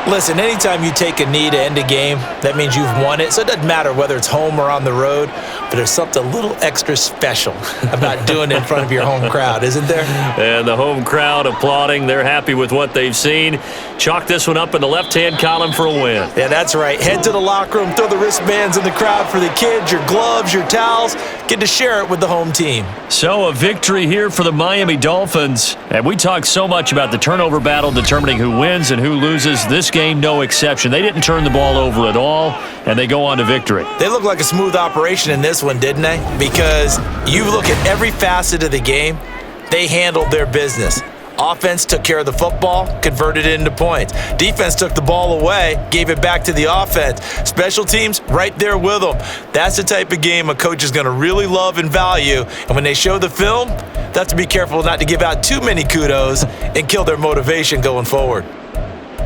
Listen, anytime you take a knee to end a game, that means you've won it. So it doesn't matter whether it's home or on the road, but there's something a little extra special about doing it in front of your home crowd, isn't there? And the home crowd applauding. They're happy with what they've seen. Chalk this one up in the left-hand column for a win. Yeah, that's right. Head to the locker room, throw the wristbands in the crowd for the kids, your gloves, your towels. Get to share it with the home team. So a victory here for the Miami Dolphins. And we talk so much about the turnover battle determining who wins and who loses. This game, no exception. They didn't turn the ball over at all, and they go on to victory. They look like a smooth operation in this one, didn't they? Because you look at every facet of the game, they handled their business. Offense took care of the football, converted it into points. Defense took the ball away, gave it back to the offense. Special teams, right there with them. That's the type of game a coach is going to really love and value. And when they show the film, they have to be careful not to give out too many kudos and kill their motivation going forward.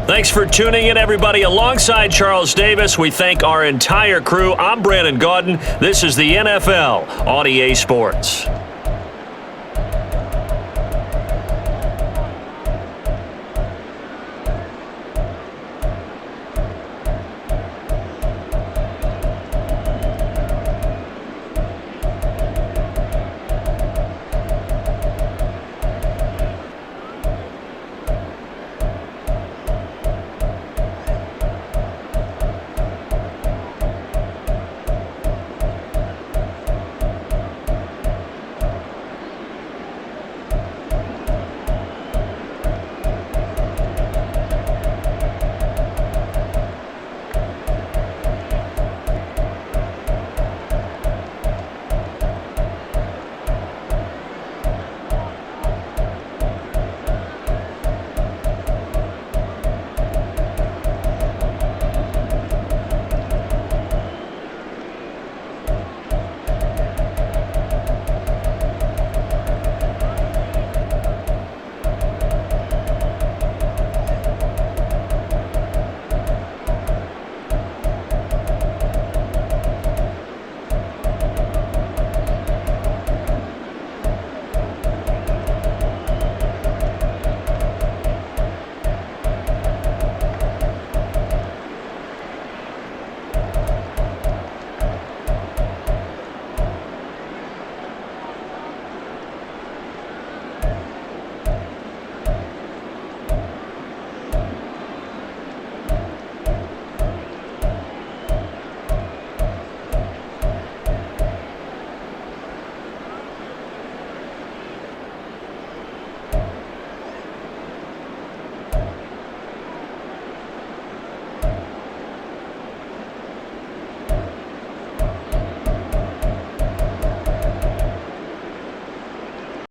Thanks for tuning in, everybody. Alongside Charles Davis, we thank our entire crew. I'm Brandon Gaudin. This is the NFL on EA Sports.